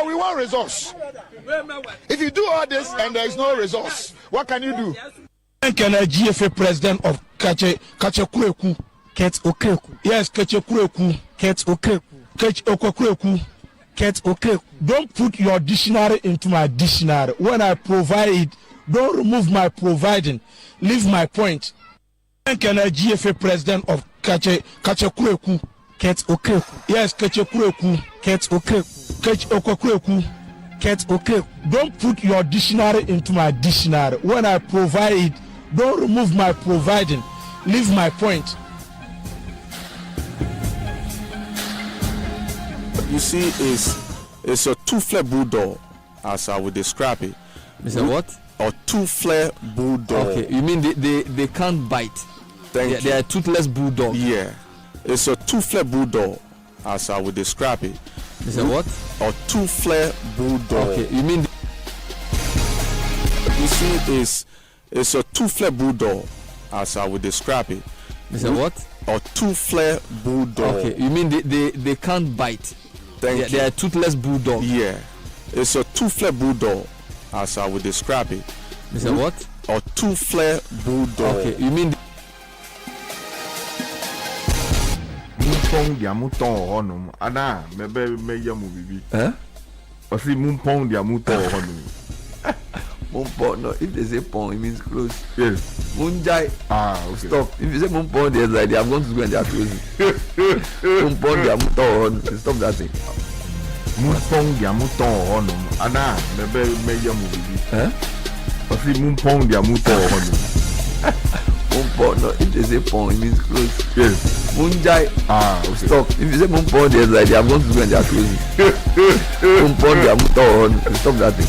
But we want results. If you do all this and there is no results, what can you do? GFA president of Kache Ket Okreku. Yes, Kache Ket Okreku. Ket Okreku. Ket Okreku. Don't put your dictionary into my dictionary. When I provide it, don't remove my providing. Leave my point. GFA president of Kache Ket Okreku. Yes, Kache Ket Okreku. Ket Okreku. Ket Okreku. Don't put your dictionary into my dictionary. When I provide it, don't remove my providing. Leave my point. You see, it's a two-flare bulldog, as I would describe it. Is what? A two-flare bulldog. Okay, you mean they can't bite? They are toothless bulldog. Yeah, it's a two-flare bulldog, as I would describe it. Is what? A two-flare bulldog. Okay, you mean? You see, it's a two-flare bulldog, as I would describe it. Is what? A two-flare bulldog. Okay, you mean they can't bite? They are toothless bulldog. Yeah, it's a two-flare bulldog, as I would describe it. Is what? A two-flare bulldog. Okay, you mean? Mumpong dia muton honum. Ana, me yamu bibi. Huh? Osi mumpong dia muton honum. Mumpong, no, if they say pong, it means close. Yes. Munjai. Okay. Stop. If you say mumpong, there's like they have gone to school and they are closing. Mumpong dia muton. Stop that thing. Mumpong dia muton honum. Ana, me yamu bibi. Huh? Osi mumpong dia muton honum. Mumpong, no, if they say pong, it means close. Yes. Munjai. Okay. Stop. If you say mumpong, there's like they have gone to school and they are closing. Mumpong dia muton. Stop that thing.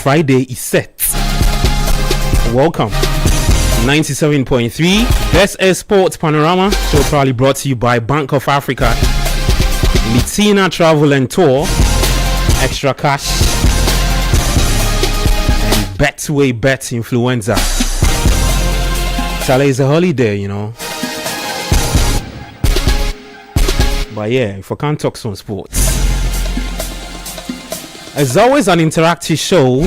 Friday is set. Welcome. 97.3 Best Sports Panorama show proudly brought to you by Bank of Africa, Litina Travel and Tour, Extra Cash, and Betway Bet Influenza. Charlie, is a holiday, you know. But yeah, if I can't talk some sports. It's always an interactive show,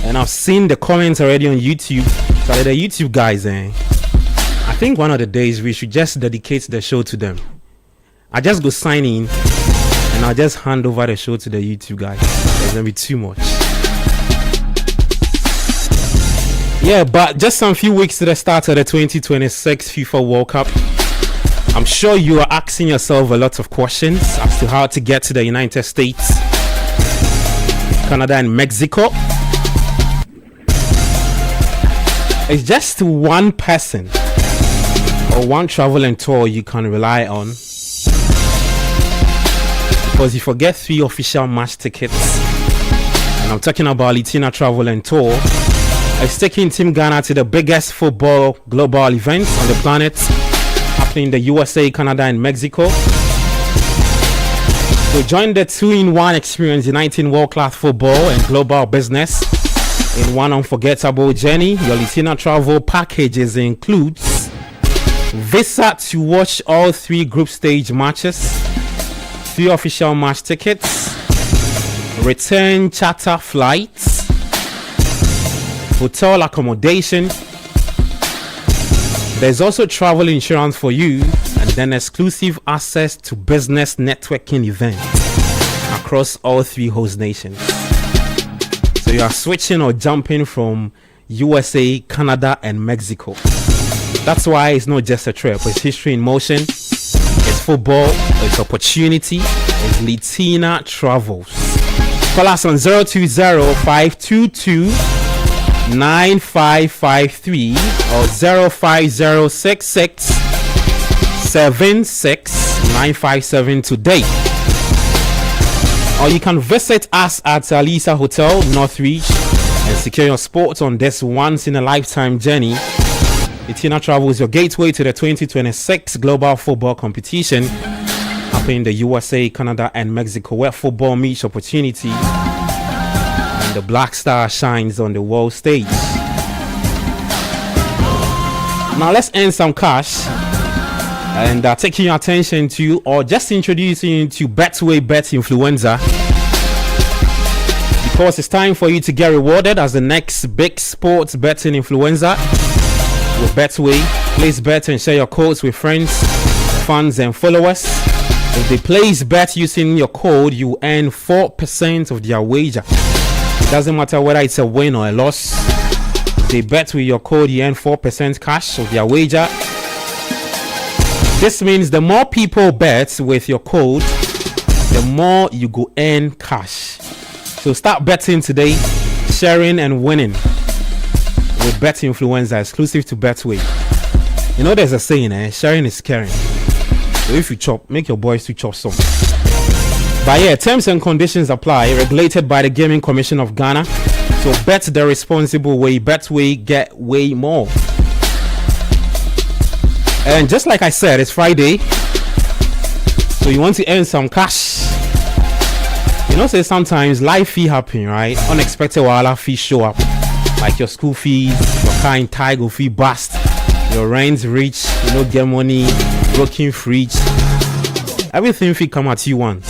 and I've seen the comments already on YouTube. So the YouTube guys, I think one of the days we should just dedicate the show to them. I just go sign in, and I'll just hand over the show to the YouTube guys. It's gonna be too much. Yeah, but just some few weeks to the start of the 2026 FIFA World Cup. I'm sure you are asking yourself a lot of questions as to how to get to the United States, Canada, and Mexico. It's just one person or one travel and tour you can rely on, because you forget 3 official match tickets, and I'm talking about Litina Travel and Tour. It's taking Team Ghana to the biggest football global event on the planet, happening in the USA, Canada, and Mexico. So join the 2-in-1 experience, uniting world-class football and global business in one unforgettable journey. Your Litina travel packages includes visa to watch all 3 group stage matches, 3 official match tickets, return charter flights, hotel accommodation. There's also travel insurance for you, and then exclusive access to business networking events across all 3 host nations. So you are switching or jumping from USA, Canada, and Mexico. That's why it's not just a trip. It's history in motion. It's football. It's opportunity. It's Litina Travels. Call us on 020-522-9553 or 05066-76957 today. Or you can visit us at Alisa Hotel, Northreach, and secure your spot on this once-in-a-lifetime journey. Litina Travel is your gateway to the 2026 Global Football Competition, happening in the USA, Canada, and Mexico, where football meets opportunity and the Black Star shines on the world stage. Now let's earn some cash and taking your attention to, or just introducing you to Betway Bet Influenza, because it's time for you to get rewarded as the next big sports betting influencer with Betway. Place bet and share your codes with friends, fans, and followers. If they place bet using your code, you earn 4% of their wager. It doesn't matter whether it's a win or a loss. They bet with your code, you earn 4% cash of their wager. This means the more people bet with your code, the more you go earn cash. So start betting today, sharing and winning with Bet Influenza, exclusive to Betway. You know there's a saying, sharing is caring. So if you chop, make your boys to chop some. But yeah, terms and conditions apply, regulated by the Gaming Commission of Ghana. So bet the responsible way. Betway, get way more. And just like I said, it's Friday, so you want to earn some cash. You know, say sometimes life fee happen, right? Unexpected wala fee show up, like your school fees, your car and tiger fee bust, your rent reach, you know, get money, broken fridge, everything fee come at you once.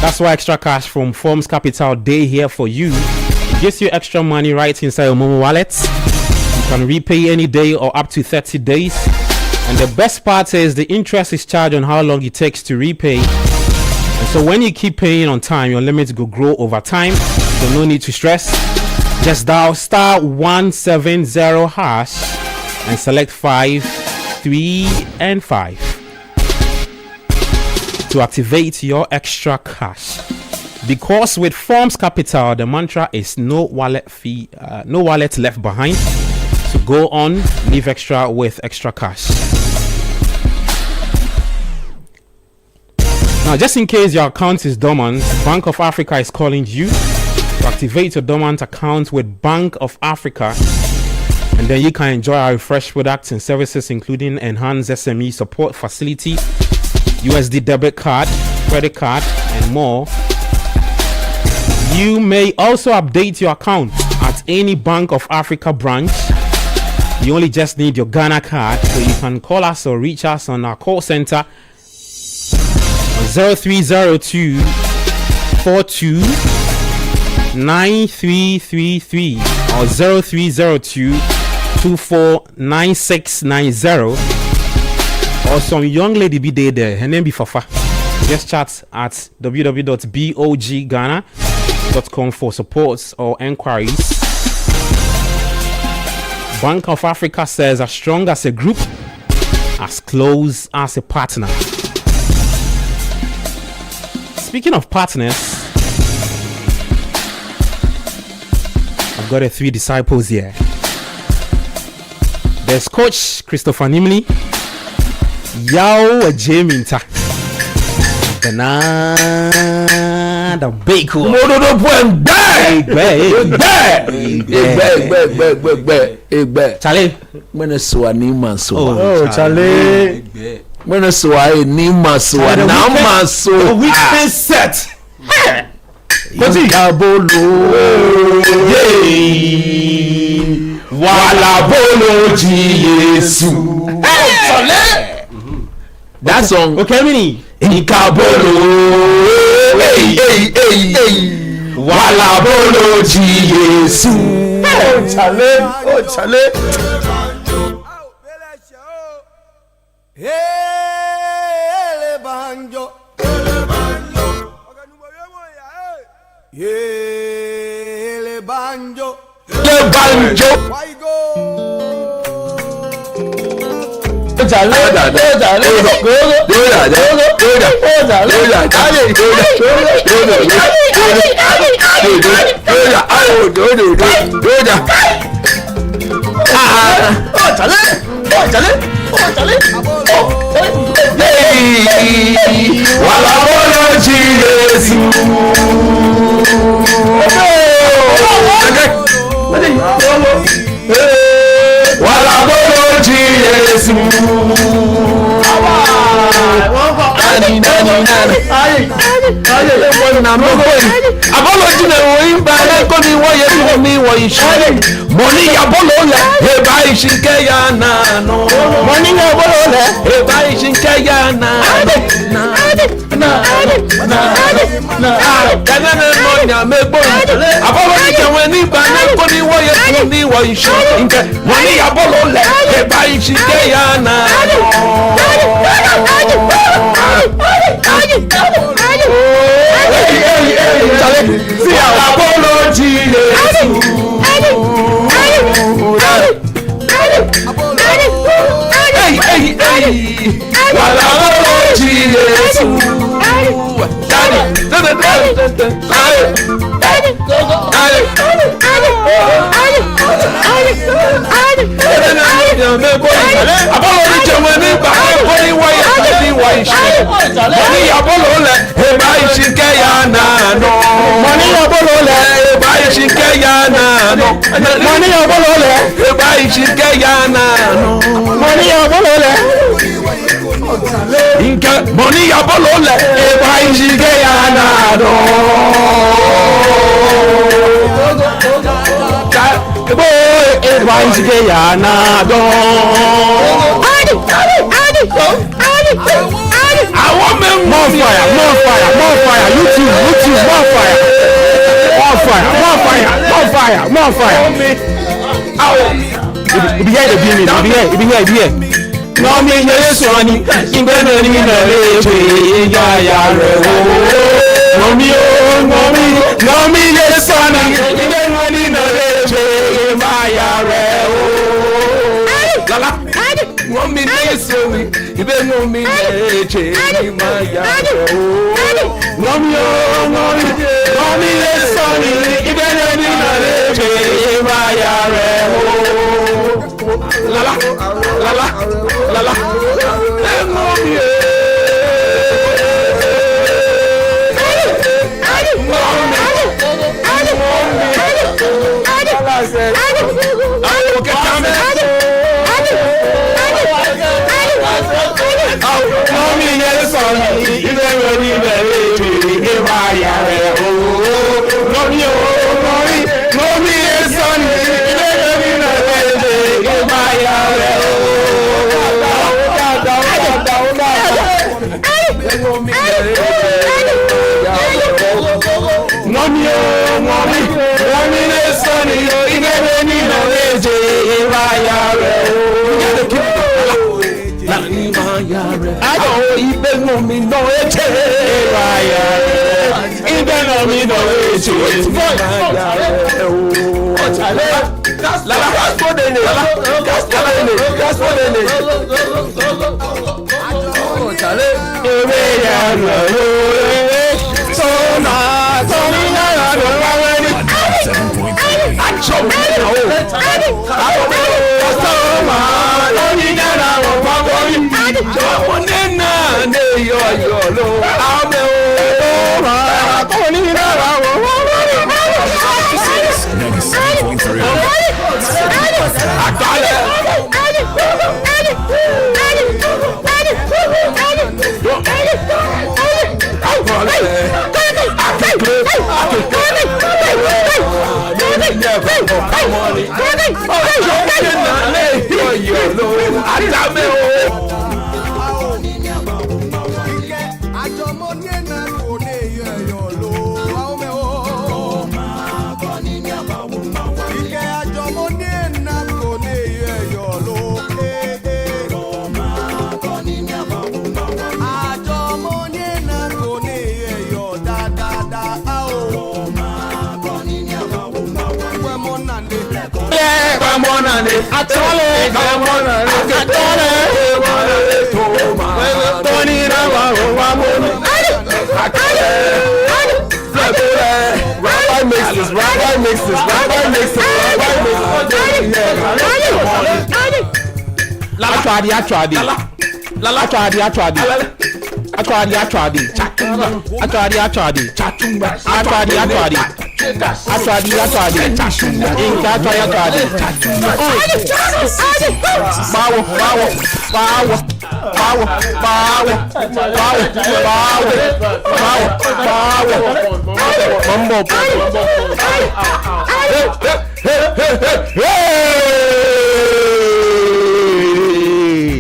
That's why extra cash from Forms Capital Day here for you. It gives you extra money right inside your Momo wallet. You can repay any day or up to 30 days. And the best part is the interest is charged on how long it takes to repay. And so when you keep paying on time, your limits will grow over time. So no need to stress. Just dial *170# and select 5, 3, and 5 to activate your extra cash. Because with Forms Capital, the mantra is no wallet fee, no wallet left behind. So go on, leave extra with extra cash. Now, just in case your account is dormant, Bank of Africa is calling you to activate your dormant account with Bank of Africa, and then you can enjoy our refreshed products and services, including enhanced SME support facility, USD debit card, credit card, and more. You may also update your account at any Bank of Africa branch. You only just need your Ghana card, so you can call us or reach us on our call center 0302 42 9333 or 0302 249690. Or some young lady be there, her name be Fafa. Just chat at www.bogghana.com for supports or enquiries. Bank of Africa says as strong as a group, as close as a partner. Speaking of partners, I've got 3 disciples here. There's Coach Christopher Nimley, Yao Jaminta, the Bako. Charlie, When a Swanima so. Oh, Charlie. When a Swanima so. Now, so we can set. Wala bolo Jesu. That song. Okay, Mini. Ikabolo. Wala bolo Jesu. Oh, Charlie. Oh, Charlie. Le banjo. Nani na me boy apology na wo imba na ko ni wo ye bi mi wo ishe money ya bolo le e ba ishinke ya na no money ya bolo le e ba ishinke ya na na money me boy apology ke we ni ba na ko ni wo ye bi mi wo ishe money ya bolo le e ba ishinke ya na see apology money ya bolole e ba ishike ya na do boy e ba ishike ya na do I want more fire YouTube more fire it be here no me yes oni ingbe no ni na le pe ya re o no me yes oni ingbe no ni na le pe ma ya re o lala no me yes oni ingbe no mi le pe ma ya re o no me yes oni ingbe no ni na le pe ma ya re o lala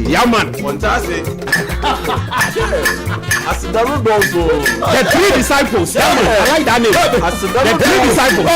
Yeah, man. Fantastic. The three disciples. Yeah, man. I like that name. The three disciples.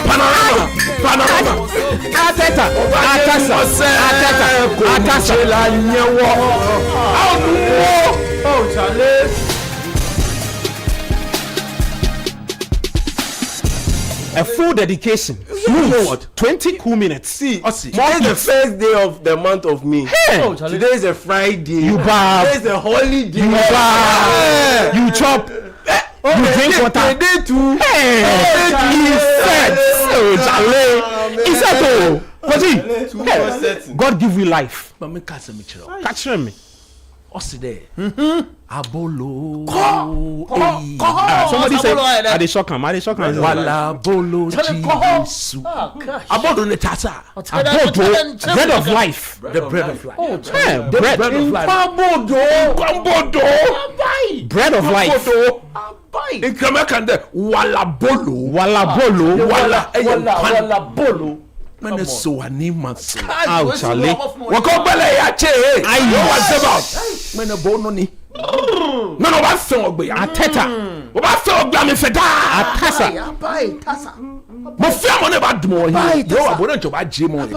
Panorama. A full dedication. Smooth. 20 cool minutes. See, today is the first day of the month of May. Hey. Today is a Friday. You bar. Today is a holiday. You bar. You chop. You drink water. Day too. Hey. He said, God give you life. Catch me. Abolo. Somebody said, "Are they shock him? Wala bolo Jesus. Abolo ne tata. Bread of life. The bread of life. Bread of life. Bread of life. Wala bolo. Man is so anonymous. Ouch, Charlie. Wakobele ya che. Ayo what's about? Man a bono ni. No wa fe ogbe. Ateta. Wo ba fe ogbe mi fe da. Atasa. Mo fe mo ne ba dmo yi. Yo wa bono ncho ba je mo ye.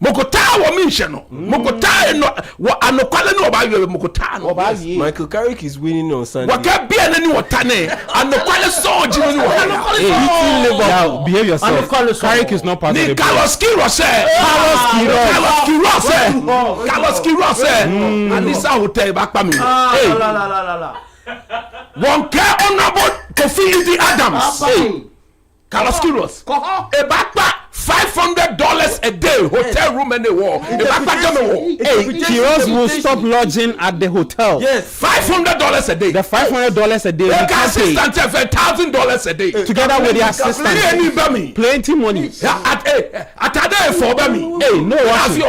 Mokota wo mi hye no. Mokota no wo anokwale no ba yo mokota no. Michael Carrick is winning on Sunday. Waka bia na ni wotane. Anokwale so ji ni wo. Now behave yourself. Carrick is not part of the Carlos Quiroz. Alisa hotel back pa me. Hey. One care honorable Kofi Adams. Hey. Carlos Quiroz. E back pa $500 a day hotel room and the wall. Hey, Quiroz will stop lodging at the hotel. Yes, $500 a day. The $500 a day. The assistant have $1,000 a day. Together with the assistant. Plenty money. At a day for me. Hey, no one.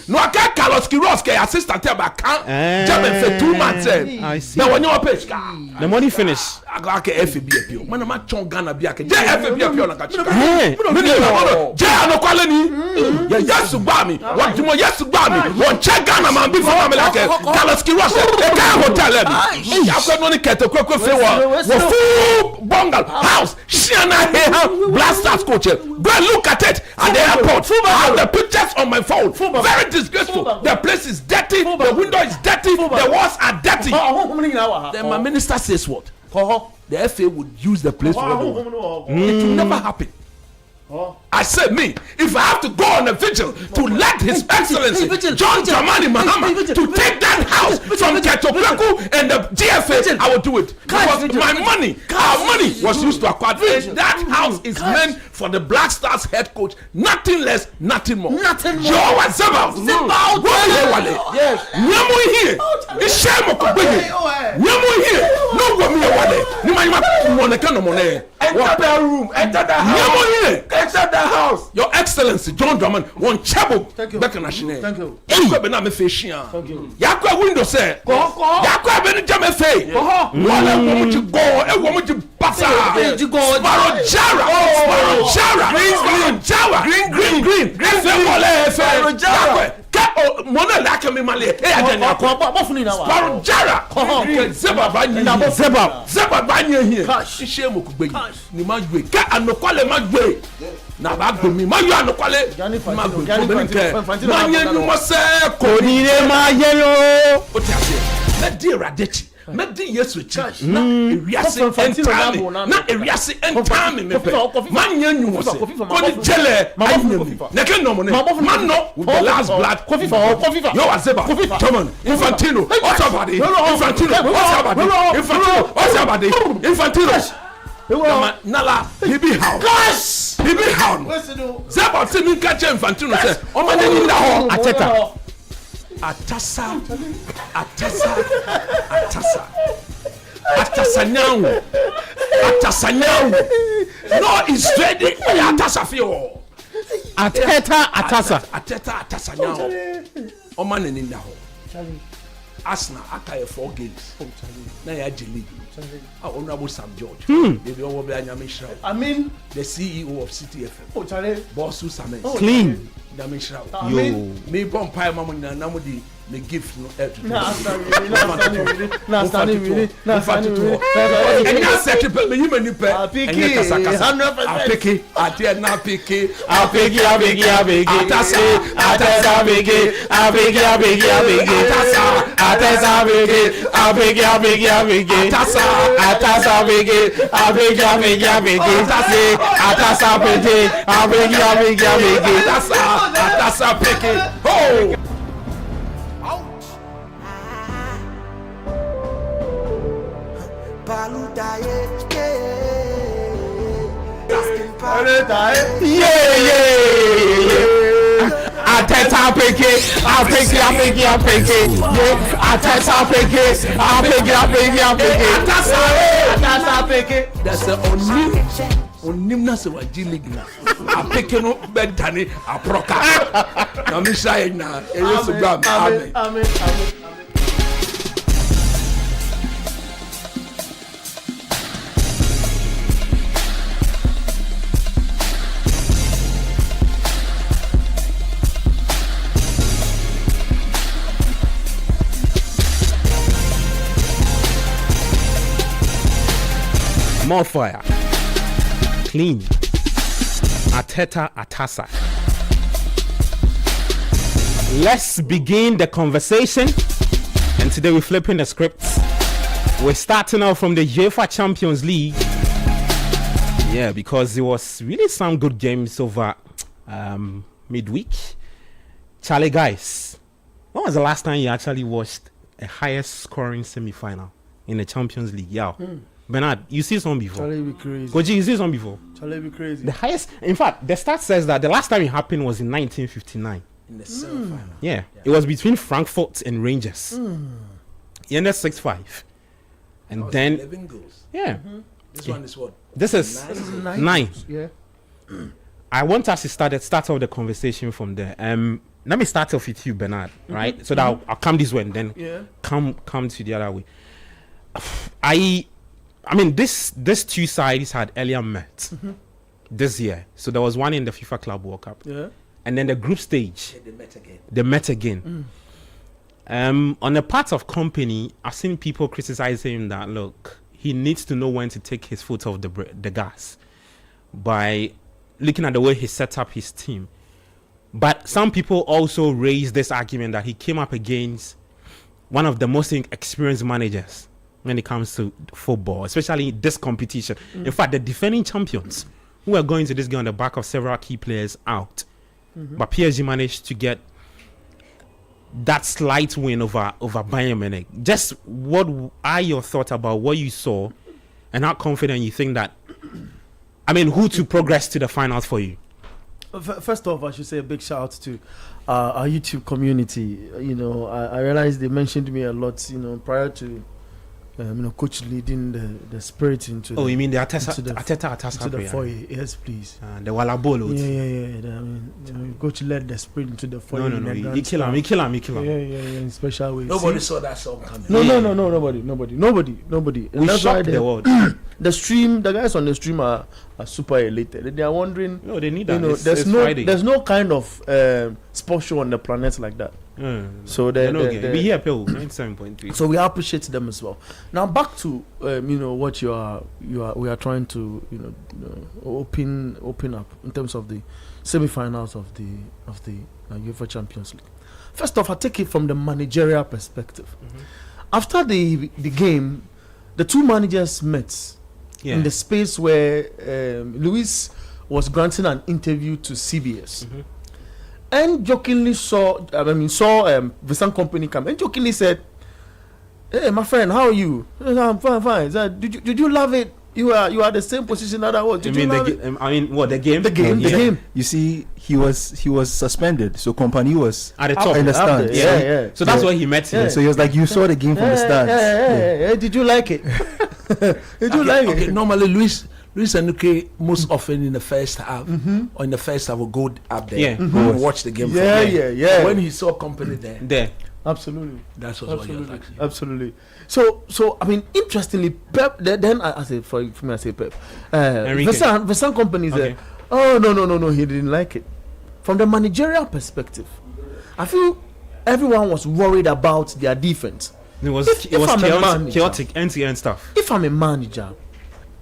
No, I can't Carlos Quiroz assistant have a count. German for 2 months. I see. Now when you pay, the money finish. I got a FBA. When I'm at Chongana Biaka, FBA. Jẹ́ ànọ́kwálẹ́ ni yẹ yẹ́sù gbá mi wọ́n jùmọ̀ yẹ́sù gbá mi wọ́n check Ghana man bí fọwọ́ mi lákẹ́ Carlos Quiroz ẹ̀ka hotel ẹ̀ mi yàtọ̀ ní kẹ̀tẹ̀ kwekwe fẹ́ wọ́n full bungal house ṣíànà hẹ́hán blasters coach go and look at it at the airport I have the pictures on my phone very disgraceful the place is dirty the window is dirty the walls are dirty then my minister says what the FA would use the place for it will never happen. I said me, if I have to go on a vigil to let His Excellency John Dramani Mahama to take that house from Ketopleku and the GFA, I will do it. Because my money, our money was used to acquire it. That house is meant for the Black Stars head coach. Nothing less, nothing more. Nothing more. Yo, what's about? Yes. Nyamu here. It's shame of Kubini. Nyamu here. No woman wale. Nima wanna come on there. Enter that room. Enter that house. Nyamu here. Enter that house. Your Excellency John Drummond one chabo. Thank you. Back in Nashine. Thank you. Yakwa bena me feshia. Thank you. Yakwa window say. Yakwa bena jame fe. Wala womu ji go. E womu ji basa. Sparrow Jara. Sparrow Jara. Green. Sparrow Jara. Mona laka me male. E adanya. Sparrow Jara. Zeba banye here. Ishe mo kugbe. Ni ma gbe. Ka anokwale ma gbe. Na ba gbe mi. Ma yo anokwale. Ma gbe. Ma nye nu mo se ko ni re ma ye yo. O ti ase. Me di radechi. Me di Yesu chi. Na ewiase entame. Na ewiase entame me pe. Ma nye nu mo se. Ko ni jele. Na ke no mo ne. Man no with the last blood. Yo Azeba. Come on. Infantino. What's up buddy? Infantino. What's up buddy? Infantino. What's up buddy? Infantino. Nala, he be how? Gosh! He be how? Zeba see me catch Infantino say, "O man in the hall." Atasa nyawo. No, it's ready. Atasa fio. Atasa nyawo. O man in the hall. Arsenal akaye 4 games. Na ya jeli. Honorable Sam George. Maybe all be anyame shira. I mean the CEO of City FM. Oh Charlie. Boss Samen. Clean. Nyame shira. Yo. Me bon pie mama na mo di me gift no air to. Na standing really. And na set me you many pe. Apiki. Oh. Atesa peke. That's the onim na se waji league na apeke no bedane aproka na me shy na Yesu bra amen. More fire. Clean. Atasa. Let's begin the conversation. And today we're flipping the scripts. We're starting out from the UEFA Champions League. Yeah, because there was really some good games over midweek. Charlie, guys, when was the last time you actually watched a highest scoring semi-final in the Champions League? Yeah. Bernard, you see some before? Charlie be crazy. Koji, you see some before? Charlie be crazy. The highest, in fact, the stat says that the last time it happened was in 1959. In the semi-final. Yeah, it was between Frankfurt and Rangers. It ended 6-5. And then 11 goals. Yeah. This one is what? This is 9. Yeah. I want us to start off the conversation from there. Let me start off with you, Bernard, right? So that I'll come this way and then come to the other way. I mean, this two sides had earlier met this year. So there was one in the FIFA Club World Cup. Yeah. And then the group stage. They met again. On the part of company, I've seen people criticizing that, look, he needs to know when to take his foot off the gas by looking at the way he set up his team. But some people also raise this argument that he came up against one of the most experienced managers when it comes to football, especially this competition. In fact, the defending champions who were going to this game on the back of several key players out. But PSG managed to get that slight win over Bayern Munich. Just what are your thoughts about what you saw and how confident you think that, who to progress to the finals for you? First off, I should say a big shout out to our YouTube community. I realized they mentioned me a lot, prior to coach leading the spirit into. You mean the Ateta the foyer? Yes, please. The Walabolo. Yeah. Coach led the spirit into the foyer. No. He kill him. Yeah, in special ways. Nobody saw that song coming. No, nobody. And We that's why shocked the world. the guys on the stream are super elated. They are wondering. No, they need that. There's no kind of sports show on the planet like that. So we hear people 97.3. So we appreciate them as well. Now back to what we are trying to open up in terms of the semi-finals of the UEFA Champions League. First off, I take it from the managerial perspective. After the game, the two managers met in the space where Luis was granting an interview to CBS. And jokingly saw Vincent Company come and jokingly said, "Hey, my friend, how are you?" "I'm fine. Did you love it? You are the same position that I was. Did you love it?" The game? The game. You see, he was suspended, so Company was At the top. in the stands. Yeah. So that's why he met him. So he was like, you saw the game from the stands. Hey, did you like it? Did you like it? Normally, Luis Enrique most often in the first half or in the first half will go up there and watch the game. Yeah. When he saw Company there. Absolutely. That's what he was actually. Absolutely. So interestingly, Pep. Then I say for me, I say Pep. Vincent Company said, "Oh no, he didn't like it." From the managerial perspective, I feel everyone was worried about their defense. It was chaotic end-to-end stuff. If I'm a manager,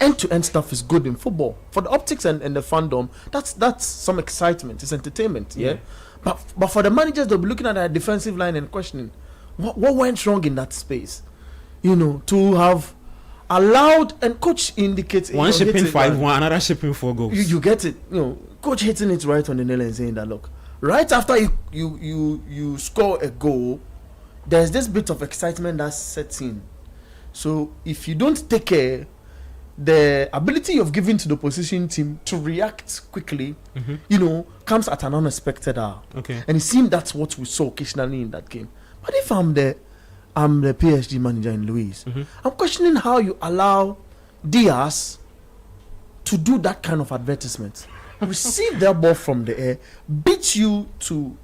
end-to-end stuff is good in football. For the optics and the fandom, that's some excitement. It's entertainment. Yeah. But for the managers, they'll be looking at their defensive line and questioning what went wrong in that space. To have allowed, and coach indicates one shipping 5-1, another shipping 4 goals. You get it. Coach hitting it right on the nail and saying that, look, right after you score a goal, there's this bit of excitement that sets in. So if you don't take care, the ability you've given to the opposition team to react quickly, comes at an unexpected hour. Okay. And it seemed that's what we saw occasionally in that game. But if I'm the PSG manager in Luis, I'm questioning how you allow Diaz to do that kind of advertisement. Receive their ball from the air, beat you to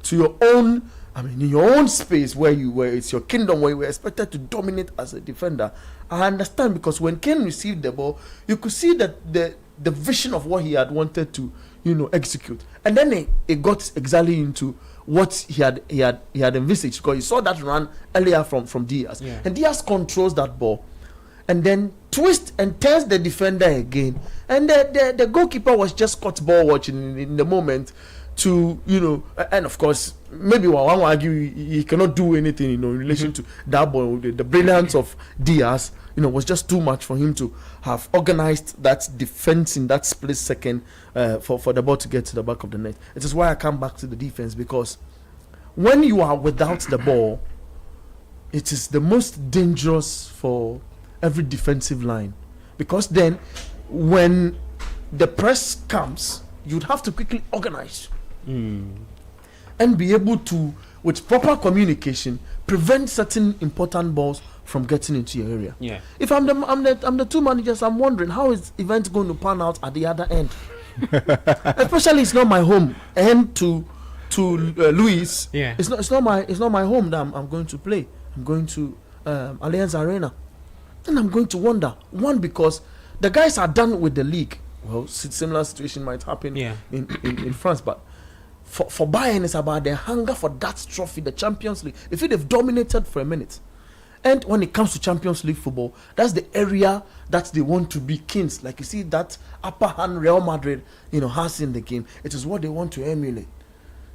your own. In your own space where it's your kingdom, where you were expected to dominate as a defender. I understand, because when Kane received the ball, you could see that the vision of what he had wanted to, execute, and then it got exactly into what he had envisaged, because you saw that run earlier from Diaz, and Diaz controls that ball, and then twists and turns the defender again, and the goalkeeper was just caught ball watching in the moment. And of course, maybe one will argue he cannot do anything, in relation to that ball. The brilliance of Diaz, was just too much for him to have organized that defense in that split second for the ball to get to the back of the net. It is why I come back to the defense, because when you are without the ball, it is the most dangerous for every defensive line, because then when the press comes, you'd have to quickly organize. And be able to, with proper communication, prevent certain important balls from getting into your area. Yeah. If I'm the two managers, I'm wondering how is event going to pan out at the other end. Especially, it's not my home. And to Luis, it's not my home that I'm going to play. I'm going to Allianz Arena, and I'm going to wonder, one, because the guys are done with the league. Well, similar situation might happen in France, but for Bayern, it's about their hunger for that trophy, the Champions League. They feel they've dominated for a minute. And when it comes to Champions League football, that's the area that they want to be kings. Like you see that upper hand Real Madrid, has in the game. It is what they want to emulate.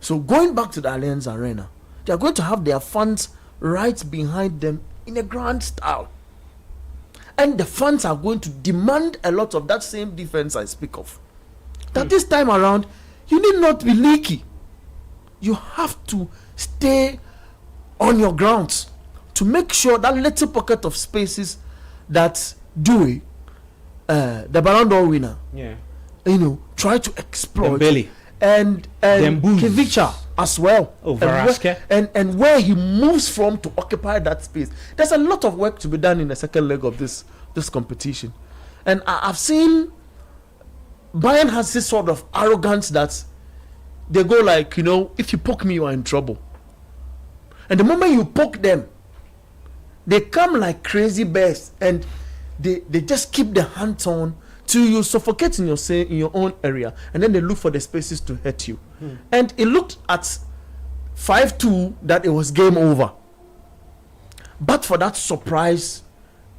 So going back to the Allianz Arena, they are going to have their fans right behind them in a grand style. and the fans are going to demand a lot of that same defense I speak of. That this time around, you need not be leaky. You have to stay on your grounds to make sure that little pocket of spaces that Dewey, the Ballon d'Or winner, try to exploit. And Kivicha as well. And where he moves from to occupy that space. There's a lot of work to be done in the second leg of this competition. And I've seen Bayern has this sort of arrogance that they go like, if you poke me, you are in trouble. And the moment you poke them, they come like crazy bears and they just keep their hands on till you suffocate in your own area, and then they look for the spaces to hurt you. And it looked at 5-2 that it was game over. But for that surprise,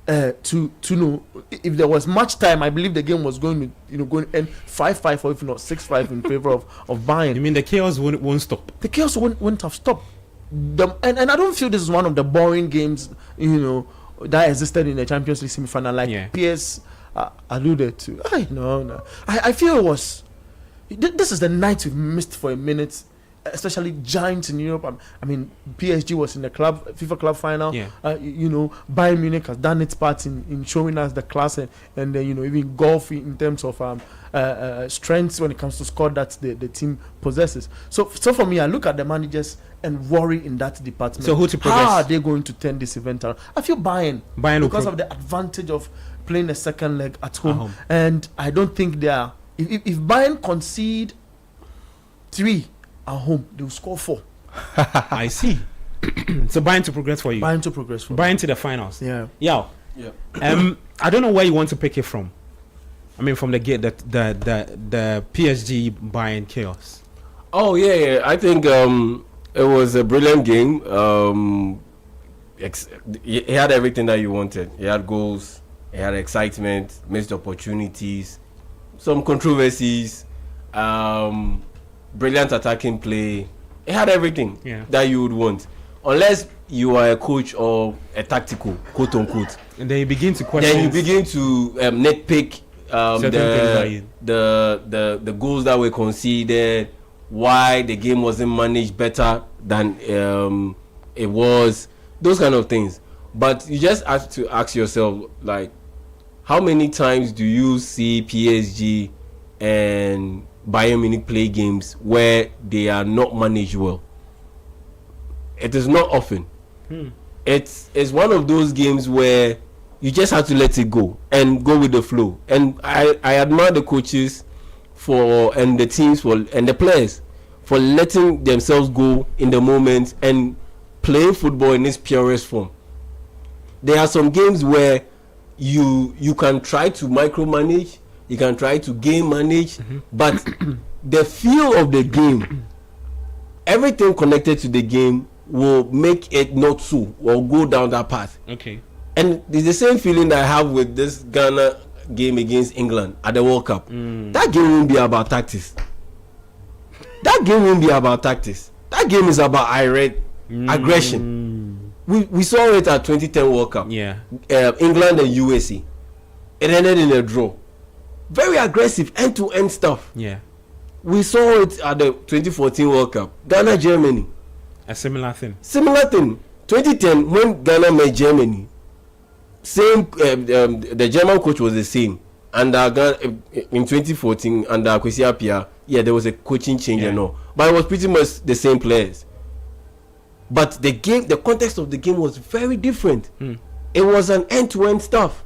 to know if there was much time, I believe the game was going to going to end 5-5 or if not 6-5 in favor of Bayern. You mean the chaos won't stop? The chaos wouldn't have stopped. And I don't feel this is one of the boring games that existed in the Champions League semi-final, like PS alluded to. No. I feel it was. This is the night we've missed for a minute, especially giants in Europe. I mean, PSG was in the FIFA club final. Bayern Munich has done its part in showing us the class and even golf in terms of strengths when it comes to score that the team possesses. So for me, I look at the managers and worry in that department. So who to progress? How are they going to turn this event around? I feel Bayern because of the advantage of playing the second leg at home. And I don't think they are. If Bayern concede 3 at home, they will score 4. I see. So Bayern to progress for you. Bayern to progress for Bayern to the finals. Yeah. I don't know where you want to pick it from. I mean, from the PSG Bayern chaos. Oh yeah. I think it was a brilliant game. He had everything that you wanted. He had goals. He had excitement, missed opportunities, some controversies, brilliant attacking play. It had everything that you would want, unless you are a coach or a tactical, quote unquote. And then you begin to question. Then you begin to nitpick the goals that were conceded, why the game wasn't managed better than it was, those kind of things. But you just have to ask yourself, like, how many times do you see PSG and Bayern Munich play games where they are not managed well? It is not often. It's one of those games where you just have to let it go and go with the flow. And I admire the coaches and the teams and the players for letting themselves go in the moment and playing football in its purest form. There are some games where you can try to micromanage, you can try to game manage, but the feel of the game, everything connected to the game will make it not so or go down that path. Okay. And it's the same feeling that I have with this Ghana game against England at the World Cup. That game won't be about tactics. That game won't be about tactics. That game is about aggression. We saw it at 2010 World Cup. England and USA. It ended in a draw. Very aggressive, end-to-end stuff. We saw it at the 2014 World Cup. Ghana, Germany. A similar thing. 2010, when Ghana met Germany, same. The German coach was the same. And in 2014, under Kwesi Appiah, there was a coaching change and all. But it was pretty much the same players. But the context of the game was very different. It was an end-to-end stuff.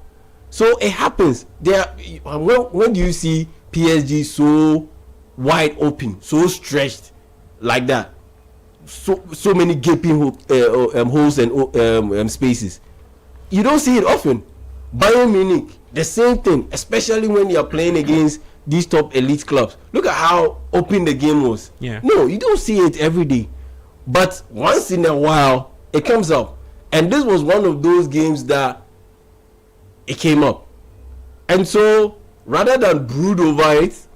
So it happens. When do you see PSG so wide open, so stretched like that, so many gaping holes and spaces? You don't see it often. Bayern Munich, the same thing, especially when you are playing against these top elite clubs. Look at how open the game was. No, you don't see it every day. But once in a while, it comes up. And this was one of those games that it came up. And so, rather than brood over it,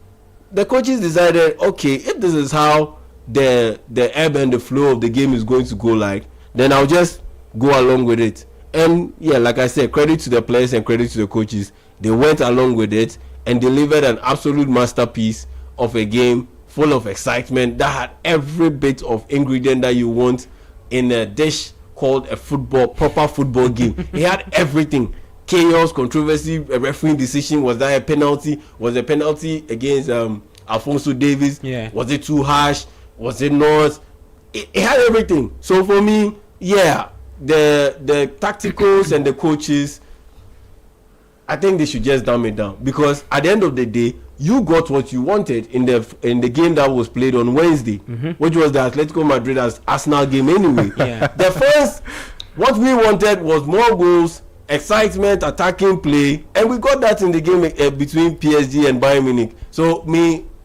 the coaches decided, okay, if this is how the ebb and the flow of the game is going to go like, then I'll just go along with it. And yeah, like I said, credit to the players and credit to the coaches. They went along with it and delivered an absolute masterpiece of a game full of excitement that had every bit of ingredient that you want in a dish called a proper football game. It had everything. Chaos, controversy, a refereeing decision. Was that a penalty? Was a penalty against Alphonso Davies? Yeah. Was it too harsh? Was it not? It had everything. So for me, yeah, the tacticals and the coaches, I think they should just dumb it down, because at the end of the day, you got what you wanted in the game that was played on Wednesday, which was the Atletico Madrid as Arsenal game anyway. The first, what we wanted was more goals, excitement, attacking play, and we got that in the game between PSG and Bayern Munich. So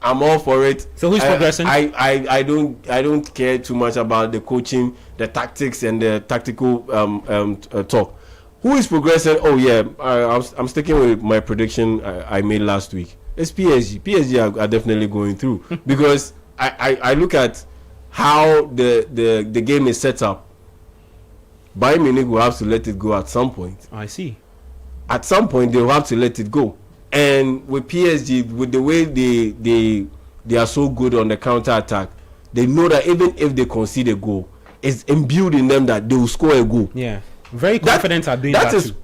I'm all for it. So who's progressing? I don't care too much about the coaching, the tactics, and the tactical talk. Who is progressing? Oh yeah, I'm sticking with my prediction I made last week. It's PSG. PSG are definitely going through because I look at how the game is set up. Bayern Munich will have to let it go at some point. I see. At some point they will have to let it go. And with PSG, with the way they are so good on the counter attack, they know that even if they concede a goal, it's imbued in them that they will score a goal. Yeah, very confident at doing that too.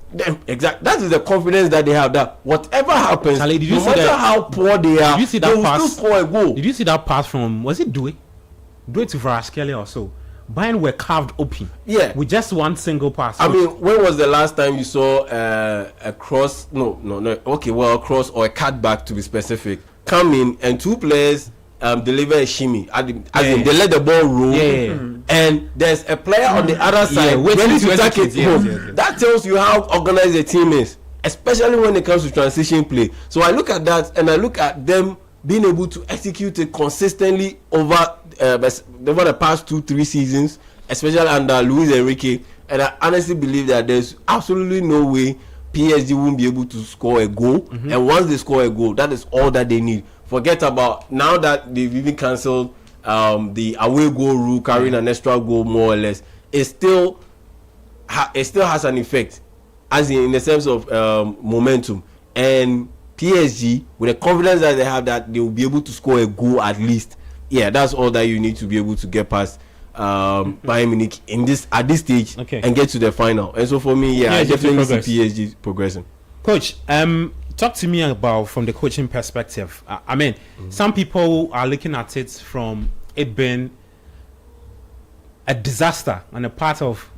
Exactly. That is the confidence that they have, that whatever happens, Charlie, no matter how poor they are, they will still score a goal. Did you see that pass from, was it Due to Varaskelia or so? Bayern were carved open. Yeah. With just one single pass. I mean, when was the last time you saw a cross? No. Okay, well, a cross or a cutback to be specific, come in and two players deliver a shimmy. They let the ball roll. And there's a player on the other side ready to take it home. That tells you how organized the team is, especially when it comes to transition play. So I look at that and I look at them being able to execute it consistently over the past 2-3 seasons, especially under Luis Enrique. And I honestly believe that there's absolutely no way PSG won't be able to score a goal. And once they score a goal, that is all that they need. Forget about now that they've even cancelled the away goal rule, carrying an extra goal more or less. It still has an effect, as in the sense of momentum. And PSG, with the confidence that they have that they will be able to score a goal at least, yeah, that's all that you need to be able to get past Bayern Munich at this stage and get to the final. And so for me, I definitely see PSG progressing. Coach, talk to me about from the coaching perspective. I mean, some people are looking at it from it being a disaster on the part of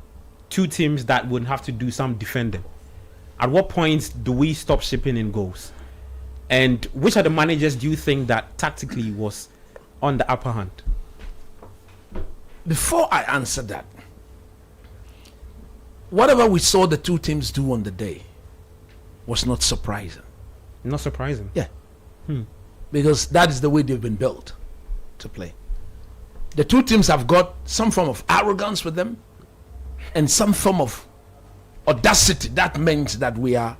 two teams that would have to do some defending. At what point do we stop shipping in goals? And which of the managers do you think that tactically was on the upper hand? Before I answer that, whatever we saw the two teams do on the day was not surprising. Not surprising? Yeah. Because that is the way they've been built to play. The two teams have got some form of arrogance with them and some form of audacity. That means that we are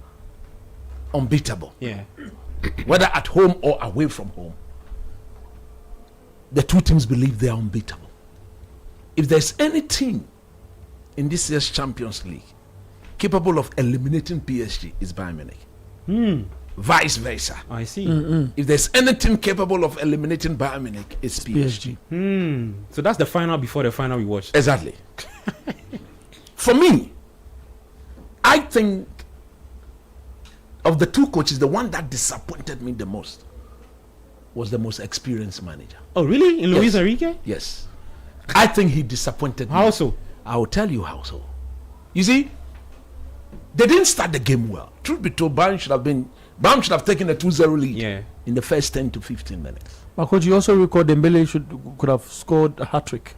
unbeatable. Yeah. Whether at home or away from home. The two teams believe they are unbeatable. If there's any team in this year's Champions League capable of eliminating PSG, it's Bayern Munich. Vice versa. I see. If there's any team capable of eliminating Bayern Munich, it's PSG. So that's the final before the final we watched. Exactly. For me, I think of the two coaches, the one that disappointed me the most was the most experienced manager. Oh, really? In Luis Enrique? Yes. I think he disappointed me. How so? I will tell you how so. You see, they didn't start the game well. Truth be told, Bayern should have taken a 2-0 lead in the first 10 to 15 minutes. But could you also record Dembele could have scored a hat-trick?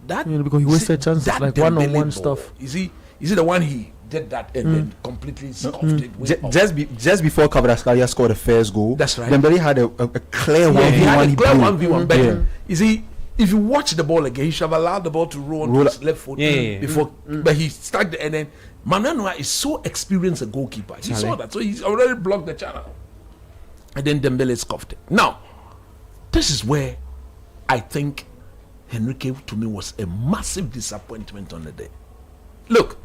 Because he wasted chances, like one-on-one stuff. Is he the one he did that and then completely scuffed it? Just before Kvaratskhelia scored the first goal, that's right. Dembele had a clear 1v1. He had a clear 1v1. But you see, if you watch the ball again, he should have allowed the ball to roll on his left foot before. But he stuck and then Manuel Neuer is so experienced a goalkeeper. He saw that, so he's already blocked the channel. And then Dembele scuffed it. Now, this is where I think Enrique to me was a massive disappointment on the day. Look,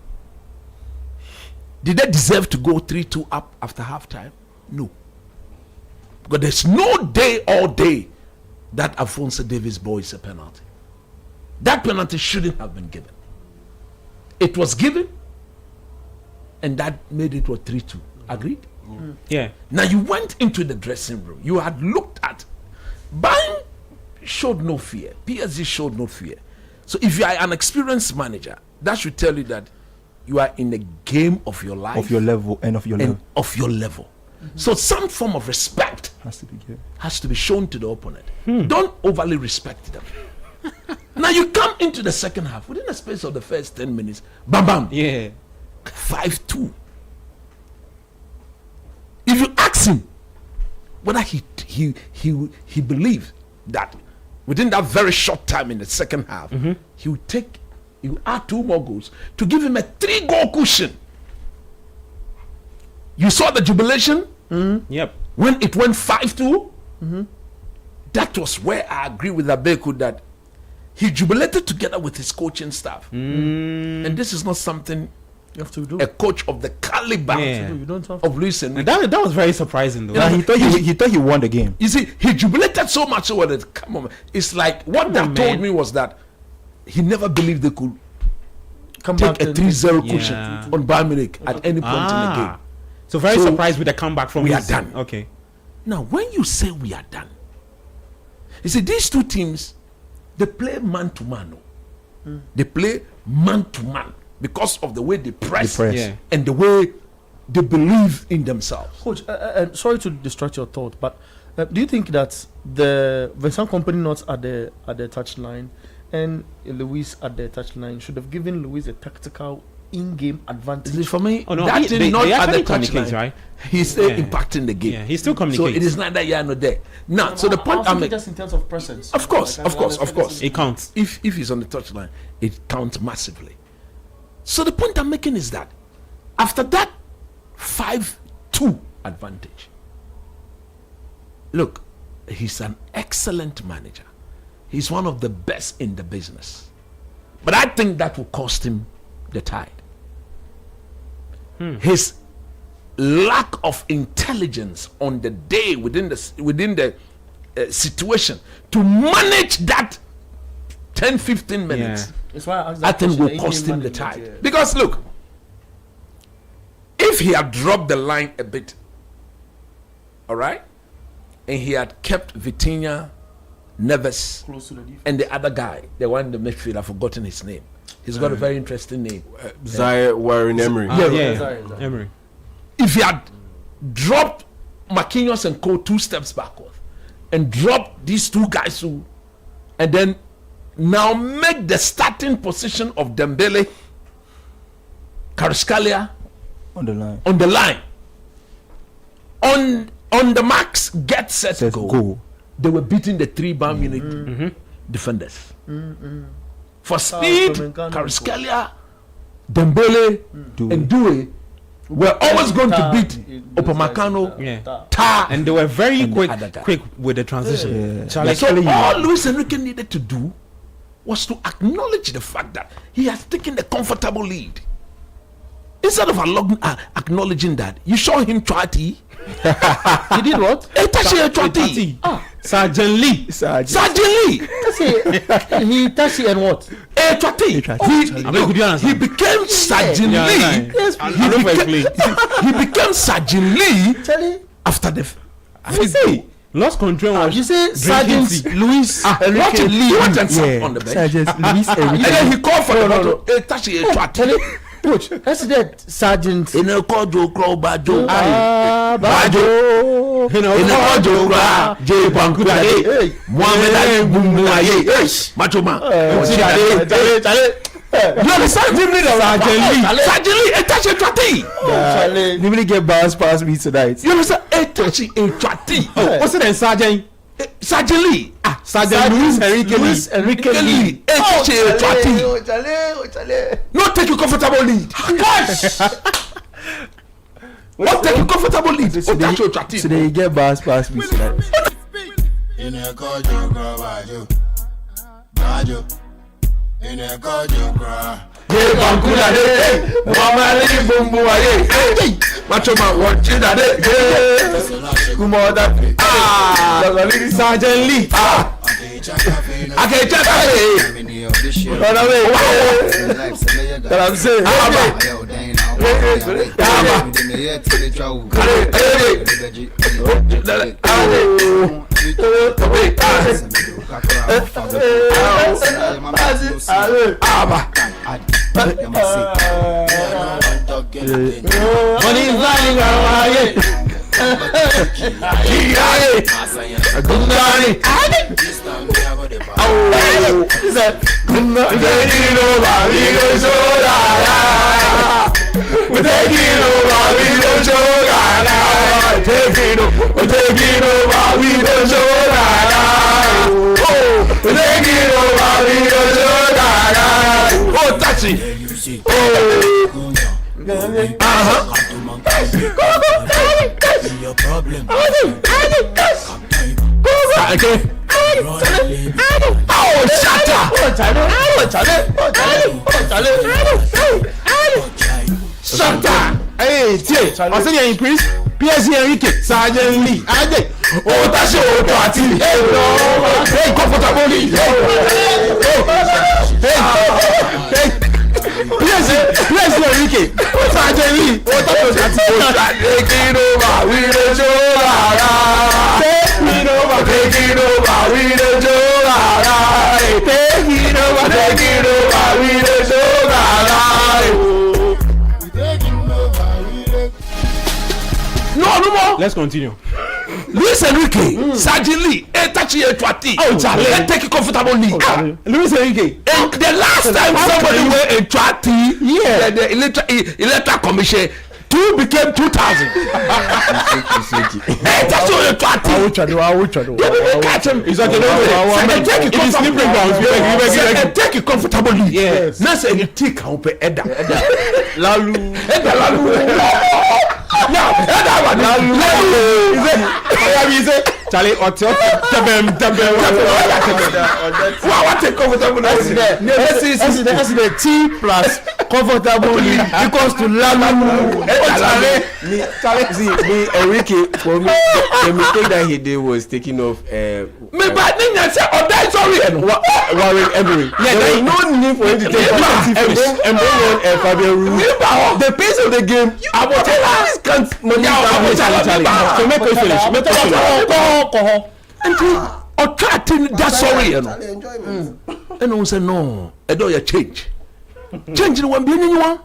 Did they deserve to go 3-2 up after halftime? No. But there's no day all day that Alphonso Davies ball is a penalty. That penalty shouldn't have been given. It was given, and that made it 3-2. Agreed? Yeah. Now you went into the dressing room. You had looked at. Bayern showed no fear. PSG showed no fear. So if you are an experienced manager, that should tell you that you are in a game of your life, of your level, and of your level. So some form of respect has to be shown to the opponent. Don't overly respect them. Now you come into the second half within the space of the first 10 minutes. Bam bam. Yeah. 5-2. If you ask him whether he believes that within that very short time in the second half, he will add 2 more goals to give him a 3-goal cushion. You saw the jubilation? Yep. When it went 5-2, that was where I agree with Abeku that he jubilated together with his coaching staff. And this is not something you have to do. A coach of the caliber of Luis Enrique. That was very surprising though. He thought he won the game. You see, he jubilated so much over that. Come on, it's like what that told me was that he never believed they could take a 3-0 cushion on Bayern Munich at any point in the game. So very surprised with the comeback from we are done. Okay. Now, when you say we are done, you see these two teams, they play man to man. They play man to man because of the way they press. And the way they believe in themselves. Coach, sorry to distract your thought, but do you think that the Vincent Kompany not at the touchline and Luis at the touchline should have given Luis a tactical in-game advantage? For me, not at the touchline, right? He's impacting the game. Yeah, he's still communicating. So it is not that you are not there. Now, so the point I'm making, just in terms of presence. Of course. It counts. If he's on the touchline, it counts massively. So the point I'm making is that after that 5-2 advantage, look, he's an excellent manager. He's one of the best in the business. But I think that will cost him the tide. His lack of intelligence on the day within the situation to manage that 10-15 minutes, I think will cost him the tide. Because look, if he had dropped the line a bit, all right, and he had kept Vitinha, Neves, Close to the defense. and the other guy, the one in the midfield, I've forgotten his name. He's got a very interesting name. Zaire Warren Emery. Emery. If he had dropped Marquinhos and Co 2 steps backward and dropped these two guys who, and then now make the starting position of Dembele, Kvaratskhelia On the line. On the marks, get set, go. They were beating the 3 Bayern Munich defenders. For speed, Kvaratskhelia, Dembele, and Doué were always going to beat Upamecano, Tar, and they were very quick with the transition. So all Luis Enrique needed to do was to acknowledge the fact that he has taken a comfortable lead. Instead of acknowledging that, you saw him Chwati. He did what? Chwati. Sergeant Lee. He Tashi and what? He became Sergeant Lee. He became Sergeant Lee after the. Lost control. You say Sergeant Luis Enrique Lee went and sat on the bench. Sergeant Luis Enrique. And then he called for the photo. Tashi Chwati. Coach, that's that Sergeant. In a cordial crow, Bajo. Bajo. In a cordial crow, J. Bankuda. Mohamed Bumuaye. Macho man. You understand? Sergeant Lee, Tashi Chwati. You really get bounced past me tonight. You understand? Tashi Chwati. What's it then, Sergeant? Sergeant Lee. Sergeant Luis Enrique Lee. Not take a comfortable lead. Not take a comfortable lead. So they get bounced past me tonight. In a cordial cry, Bajo. In a cordial cry. ye bankula de, mama li bumbu aye, macho man watch it ade, kumoda, Sergeant Lee. Okay, check out. Run away. That I'm saying. Money is lying away. Oh, touch it. Your problem. Okay. Oh, shut up. Shut up. Hey, Tie, I said you increase. PSG Enrique, Sergeant Lee. Ade. Oh, that's your party. Hey, comfortably. Hey. PSG Enrique, Sergeant Lee. Oh, that's your party. Taking over, we the Jolara. Taking over, taking over, we the Jolara. taking over, taking over, we the Jolara. No more. Let's continue. Luis Enrique, Sergeant Lee, touch your twati. Oh, Charlie. Let's take a comfortable knee. Luis Enrique. And the last time somebody went a twati, Yeah. the electoral commission, 2 became 2,000. Hey, that's what you're twati. I will try to. They will catch him. It's okay. Take It is sleeping grounds. take it comfortably. Yes. Now say you take how pe Eda. Lalu. Now Eda one. Charlie, what take comfortable. That's the T plus comfortable equals to Lalu. Charlie, see, Enrique, for me, the mistake that he did was taking off. Me bad thing I say, oh, that's sorry. Warren Emery. Yeah, there is no need for him to take and bring on Fabian Ruiz. The pace of the game, Charlie can't manage. Charlie. So make us finish. Or chatting that sorry. And I say no, I don't change. Change the one being anyone.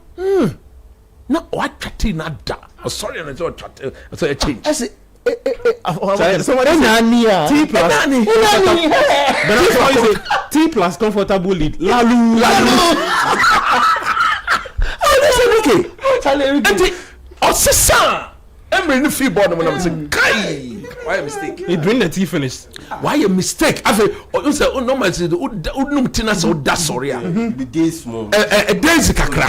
No, what chatting not that. Oh, sorry, and I don't chat. I say change. I say, T plus comfortable lead. Lalu. Charlie. Oh, sister. I'm in the free board when I'm saying, "Kai, why a mistake?" He drink the tea finished. Why a mistake? I say, oh, you say, oh, no, man, say, oh, tina so that sorry. The day small. A days kakra.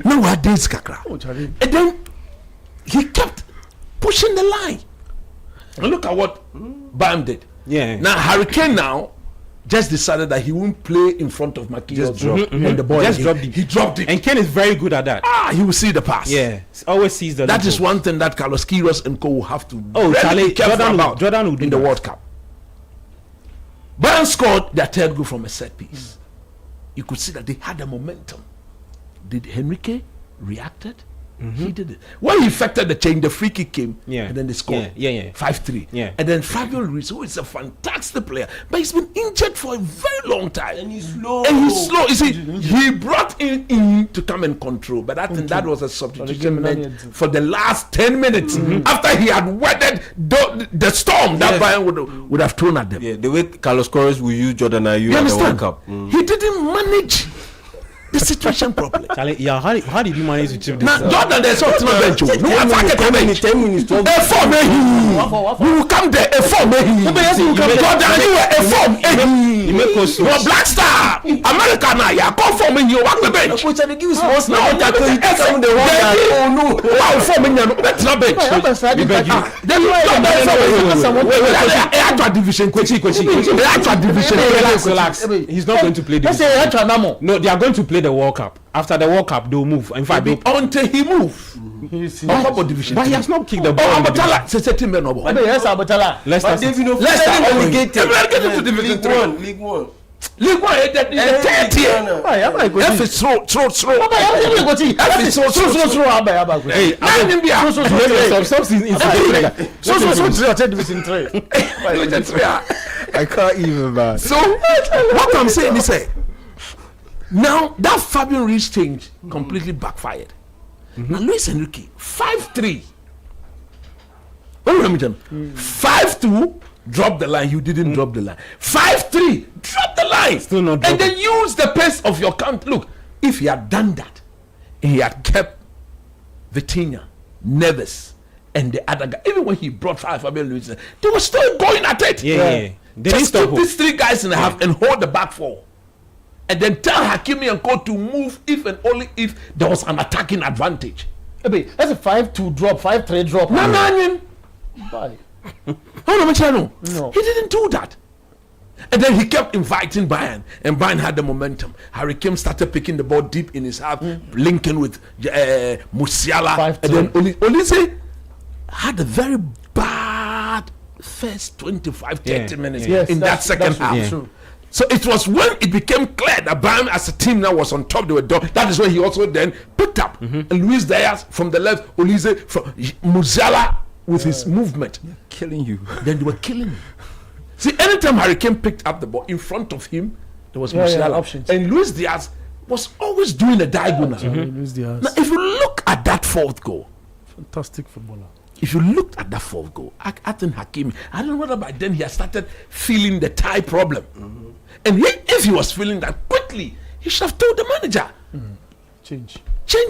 No, what days kakra? And then he kept pushing the line. And look at what Bayern did. Yeah. Now Hurricane now just decided that he won't play in front of Marquinhos and the ball. Just dropped it. He dropped it. And Ken is very good at that. He will see the pass. Yeah. Always sees the. That is one thing that Carlos Queiroz and co will have to. Oh, Charlie, be careful about Jordan will do in the that. World Cup. Bayern scored their third goal from a set piece. You could see that they had a momentum. Did Henrique reacted? He did it. When he effected the change, the free kick came, and then they scored. 5-3. Yeah. And then Fabio Ruiz, who is a fantastic player, but he's been injured for a very long time. And he's slow. You see, he brought in to come and control, but I think that was a substitution meant for the last 10 minutes after he had weathered the storm that Bayern would have thrown at them. Yeah, the way Carlos Queiroz will use Jordan Ayew at the World Cup. He didn't manage the situation properly. Charlie, yeah, how did you manage to chip this? Now, Jordan, there's something on bench. No, 10 minutes. A form, you will come there. A form, Jordan, you were a form. You make us Black Star, America now. You come for me. You walk the bench. Which are give us No, that forming you. That's not bench. We beg you. Then you actual division. The actual division. Relax. He's not going to play the. No, they are going to play the World Cup. After the World Cup, they'll move. In fact, until he moves. But he has not kicked the ball. League One, F is throw. I can't even, man. So what I'm saying is, now that Fabian Ruiz change completely backfired. Now Luis Enrique 5-3. 5-2. Drop the line. You didn't drop the line. 5-3. Drop the line. Still not and then use the pace of your count. Look, if he had done that, he had kept Vitinha, Neves, and the other guy. Even when he brought Fabian Ruiz, they were still going at it. Yeah. They just put these 3 guys in the half and hold the back 4. And then tell Hakimi and Co to move if and only if there was an attacking advantage. That's a 5-2 drop, 5-3 drop. Bye. No, he didn't do that. And then he kept inviting Bayern, and Bayern had the momentum. Harry Kane started picking the ball deep in his half, linking with Musiala. And then Olise had a very bad first 25-30 minutes in that second half. True. So it was when it became clear that Bayern as a team now was on top. They were done. That is when he also then picked up Luis Diaz from the left, Olise from Musiala with his movement. Killing you. Then they were killing him. See, anytime Harry Kane picked up the ball in front of him, there was Musiala. Options. And Luis Diaz was always doing a diagonal. Now, if you look at that 4th goal, Fantastic footballer. If you looked at that 4th goal, I think Hakimi, I don't know whether by then he had started feeling the tie problem. And if he was feeling that quickly, he should have told the manager. Change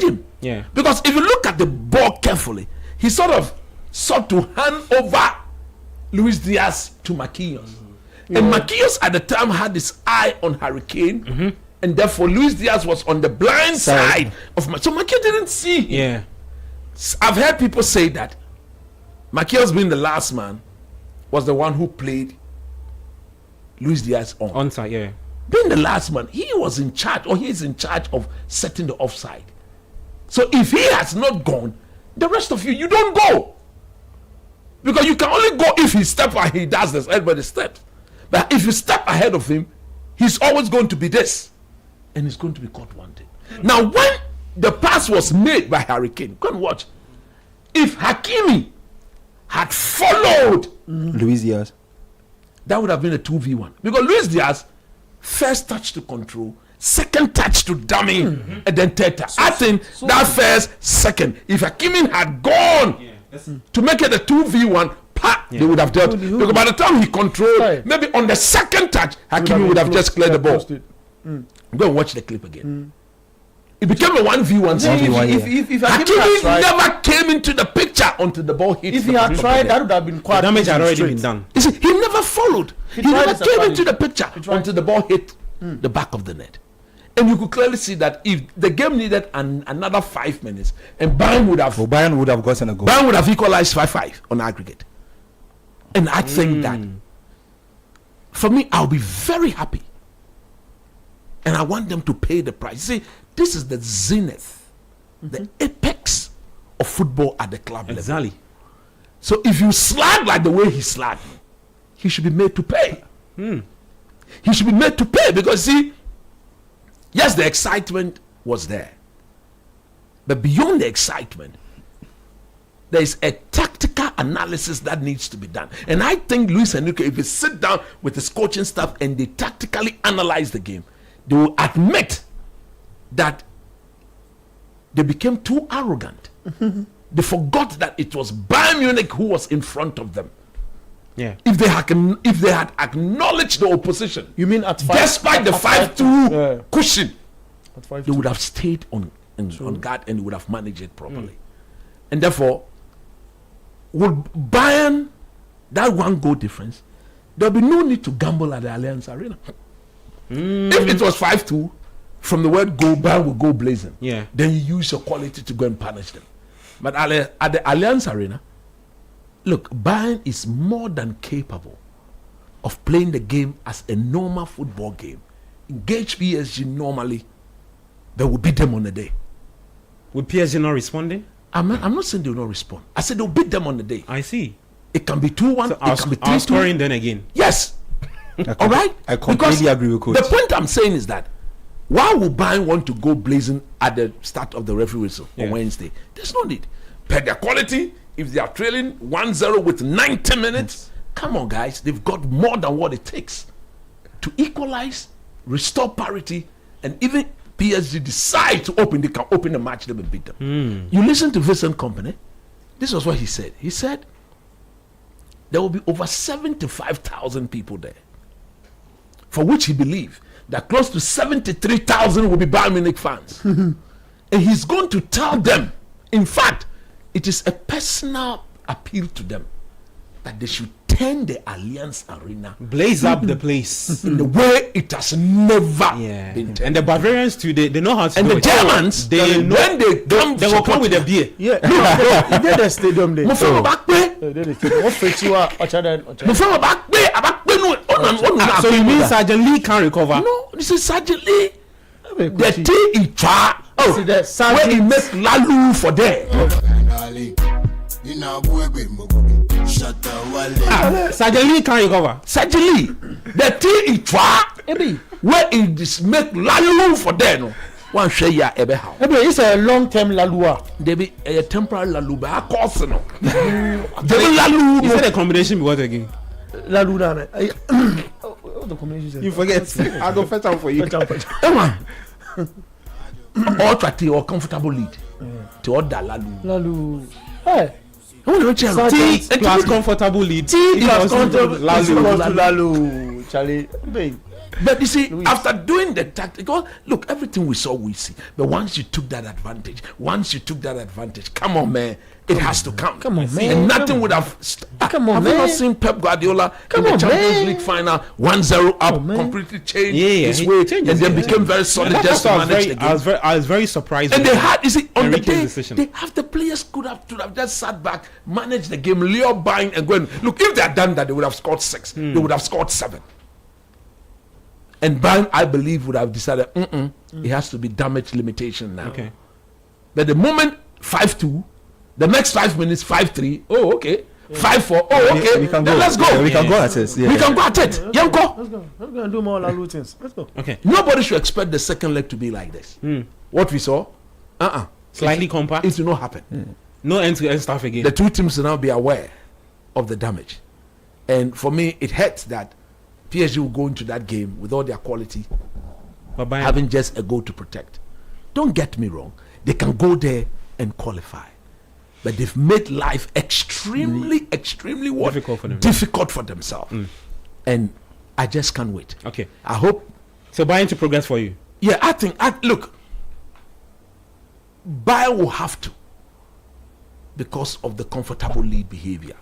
him. Yeah. Because if you look at the ball carefully, he sort of sought to hand over Luis Diaz to Marquinhos. And Marquinhos at the time had his eye on Harry Kane, and therefore Luis Diaz was on the blind side of Marquinhos. So Marquinhos didn't see him. Yeah. I've heard people say that Marquinhos, being the last man, was the one who played Luis Diaz on. Onside, yeah. Being the last man, he was in charge, or he is in charge of setting the offside. So if he has not gone, the rest of you don't go. Because you can only go if he steps and he does this, everybody steps. But if you step ahead of him, he's always going to be this. And he's going to be caught wanted. Now, when the pass was made by Harry Kane, go and watch. If Hakimi had followed Luis Diaz, that would have been a 2v1. Because Luis Diaz, first touch to control, second touch to dummy, and then third touch. I think that first, second. If Hakimi had gone to make it a 2v1, they would have dealt. Because by the time he controlled, maybe on the second touch, Hakimi would have just cleared the ball. Go and watch the clip again. It became a 1v1. If Hakimi never came into the picture until the ball hit. If he had tried, that would have been quite. The damage had already been done. You see, he never followed. He never came into the picture until the ball hit the back of the net. And you could clearly see that if the game needed another 5 minutes, and Bayern would have gotten a goal. Bayern would have equalized 5-5 on aggregate. And I think that for me, I'll be very happy. And I want them to pay the price. See, this is the zenith, the apex of football at the club exactly. level. So if you slag like the way he slagged, he should be made to pay. He should be made to pay because, see, yes, the excitement was there. But beyond the excitement, there is a tactical analysis that needs to be done. And I think Luis Enrique, if he sit down with his coaching staff and they tactically analyze the game, they will admit that they became too arrogant. They forgot that it was Bayern Munich who was in front of them. Yeah. If they had acknowledged the opposition, you mean at despite the 5-2 cushion, they would have stayed on guard and they would have managed it properly. And therefore, would Bayern that 1 goal difference, there'll be no need to gamble at the Allianz Arena. If it was 5-2, from the word go, Bayern will go blazing. Yeah. Then you use your quality to go and punish them. But at the Allianz Arena, look, Bayern is more than capable of playing the game as a normal football game. Engage PSG normally, they will beat them on the day. Would PSG not responding? I'm not saying they will not respond. I said they'll beat them on the day. I see. It can be 2-1. So it can be 3-2. Scoring then again. Yes. All right. I completely agree with Coach. The point I'm saying is that why would Bayern want to go blazing at the start of the referee whistle on Wednesday? There's no need. Per their quality, if they are trailing 1-0 with 90 minutes, come on, guys, they've got more than what it takes to equalize, restore parity, and even PSG decide to open, they can open the match, they will beat them. You listen to Vincent Kompany. This was what he said. He said there will be over 75,000 people there, for which he believed that close to 73,000 will be Bayern Munich fans. And he's going to tell them, in fact, it is a personal appeal to them that they should turn the Allianz Arena, blaze up the place in the way it has never been turned. And the Bavarians too, they know how to and do the it. Germans, They know, when they come, they will come with a beer. Yeah, they the stadium there. Mufama Bakpe, What fit you are? Mufama Bakpe, Abakpe no. So you mean Sergeant Lee can't recover? No, this is Sergeant Lee. The T in Cha. Oh, See the where he make Lalu for there. Sergeant Lee can't recover. Sergeant Lee, the T in Cha. Where he just make Lalu for there. No, one share ya ebe how. It's a long-term lalua. There be a temporary Lalu, but I course no. There be Lalu. You said the combination be what again? Laluna. What the combination? You forget. I'll go fetch out for you. Or try or comfortable lead to order Lalu. Lalu. Hey. T plus comfortable lead. T equals comfortable. Lalu. Charlie. But you see, after doing the tactical, look, everything we saw, we see. But once you took that advantage, come on, man, it has to count. Come on, man. And nothing would have. Come on, have man. you not seen Pep Guardiola in the Champions League final, 1-0 up, completely changed his way, and then became very solid just to manage the game. I was very surprised. And they had, you see, on the day, decision. they have the players could have just sat back, managed the game, lure buying and going. Look, if they had done that, they would have scored 6. They would have scored 7. And Bayern, I believe, would have decided, it has to be damage limitation now. Okay. But the moment 5-2, the next 5 minutes 5-3. Oh, okay. 5-4. Oh, okay. We can then go. let's go. Yeah, we can go at it. Yeah. We can go at it. Yanko. Let's go. We're going to do more Lalu things. Let's go. Okay. Nobody should expect the second leg to be like this. What we saw, Slightly compact. it will not happen. No end-to-end stuff again. The two teams will now be aware of the damage. And for me, it hurts that PSG will go into that game with all their quality, But Bayern, having just a goal to protect. Don't get me wrong. They can go there and qualify. But they've made life extremely what? Difficult for themselves. And I just can't wait. Okay. I hope. So Bayern to progress for you. Yeah, I think. Look, Bayern will have to, because of the comfortable lead behavior.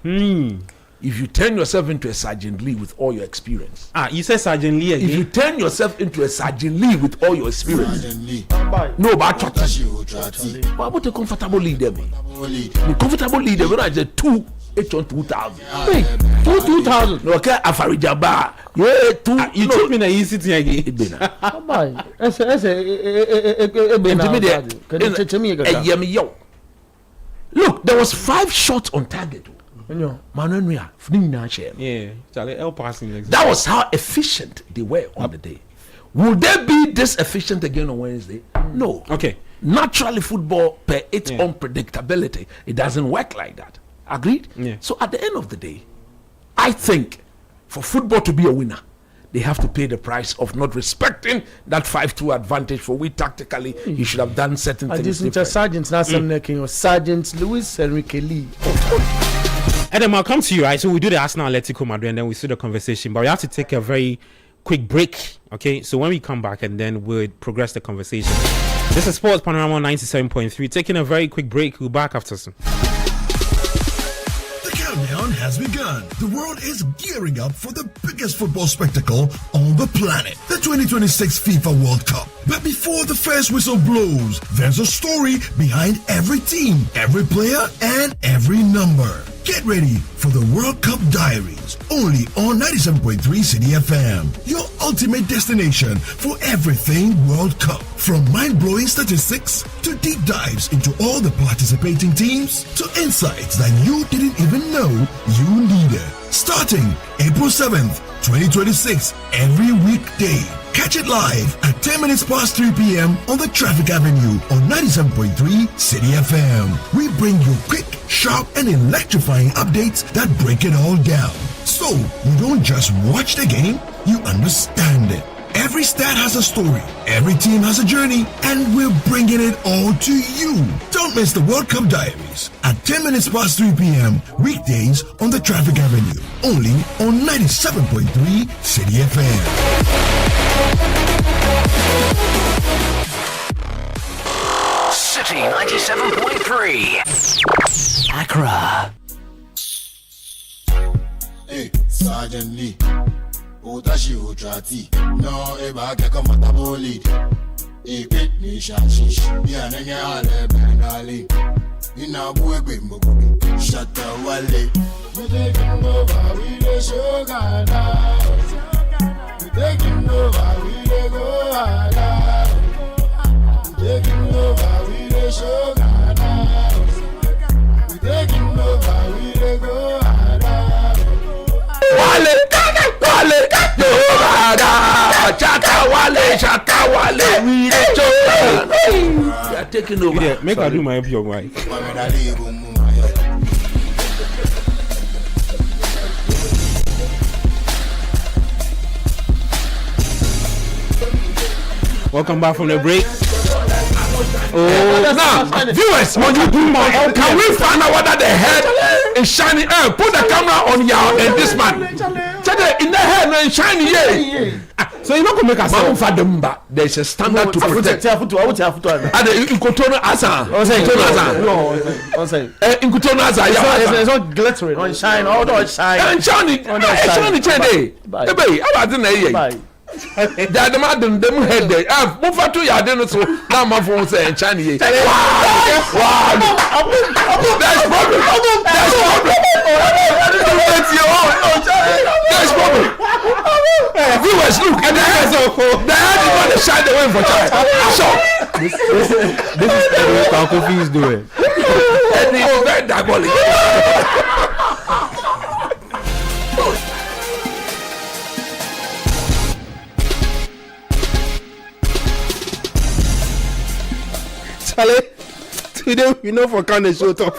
If you turn yourself into a Sergeant Lee with all your experience. You said Sergeant Lee again. If you turn yourself into a Sergeant Lee with all your experience. No, but what about the comfortable lead there, man? The comfortable lead there, when I said 2 8,000. Wait, 2,000. Okay, Afarijaba. Yeah, 2. You took me in the easy thing again. Look, there was 5 shots on target. Yeah, Charlie, L passing. That was how efficient they were on the day. Will they be this efficient again on Wednesday? No. Okay. Naturally, football, per its unpredictability, it doesn't work like that. Agreed? Yeah. So at the end of the day, I think for football to be a winner, they have to pay the price of not respecting that 5-2 advantage. For we tactically, you should have done certain things different. Sergeant Nassim Sergeant Luis Enrique Lee. Adam, I'll come to you, right? So we do the Arsenal Atletico Madrid and then we see the conversation, but we have to take a very quick break. Okay, so when we come back and then we'll progress the conversation. This is Sports Panorama 97.3. Taking a very quick break. We'll be back after some. The countdown has begun. The world is gearing up for the biggest football spectacle on the planet, the 2026 FIFA World Cup. But before the first whistle blows, there's a story behind every team, every player, and every number. Get ready for the World Cup Diaries, only on 97.3 City FM. Your ultimate destination for everything World Cup. From mind-blowing statistics to deep dives into all the participating teams to insights that you didn't even know you needed. Starting April 7th, 2026, every weekday. Catch it live at 10 minutes past 3 p.m. on the Traffic Avenue on 97.3 City FM. We bring you quick, sharp, and electrifying updates that break it all down. So you don't just watch the game, you understand it. Every stat has a story, every team has a journey, and we're bringing it all to you. Don't miss the World Cup Diaries at 10 minutes past 3 p.m. weekdays on the Traffic Avenue, only on 97.3 City FM. City 97.3 Accra. Hey, Sergeant Lee. Utashi utrati. No, eba keka mataboli. Ipit ni shashish. Bianenge ale benali. Ina buegwe mbogobi. Shata wale. We taking over, we the sugar now. We taking over, we the go harder. Taking over, we the sugar now. We taking over, we the go harder. Wale, Chaka Wale, we the we are taking over. Yeah, make I do my young wife. Welcome back from the break. Now, viewers, when you do more, can we find out whether the head is shiny? Put the camera on y'all and this man. In the head and shiny, yeah. So you're not going to make us there's a standard to protect. In Kotono Asa. In Kotono Asa. It's not glittering, on shine, all the shine. And shiny, shiny. That the madam them head there. Move to your dinner so now my phone saying Chinese. There's problem. There's problem. Viewers, look, and the head is going to shine the way for China. This is what Uncle Fee is doing. And it's very diabolical. Today we know for can the show top.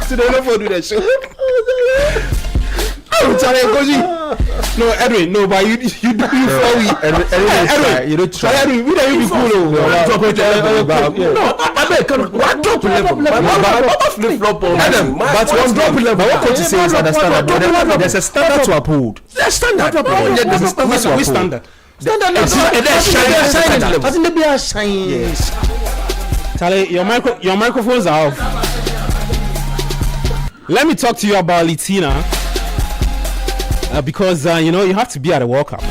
Today no for do the show. Oh, Charlie, no, Edwin, no, but you do before we. Edwin, you don't try. Edwin, we don't be cool. No, I beg, what drop level? Flip flop. But one drop level. What coach say is understand that there's a standard to uphold. There's standard. There's a standard to uphold. Standard. Shine. Yes. Charlie, your microphones are off. Let me talk to you about Litina, because you know you have to be at the World Cup,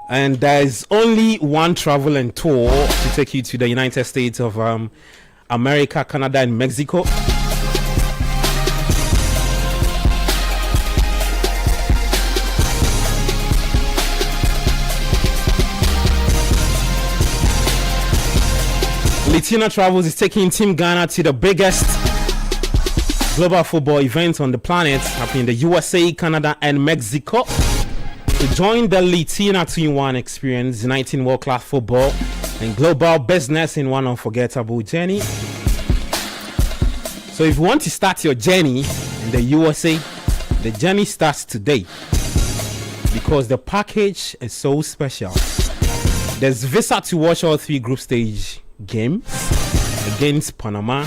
and there's only one travel and tour to take you to the United States of America, Canada, and Mexico. Litina Travels is taking Team Ghana to the biggest global football event on the planet, happening in the USA, Canada, and Mexico. To join the Litina 2-in-1 experience, uniting world-class football and global business in one unforgettable journey. So if you want to start your journey in the USA, the journey starts today, because the package is so special. There's visa to watch all 3 group stage games against Panama,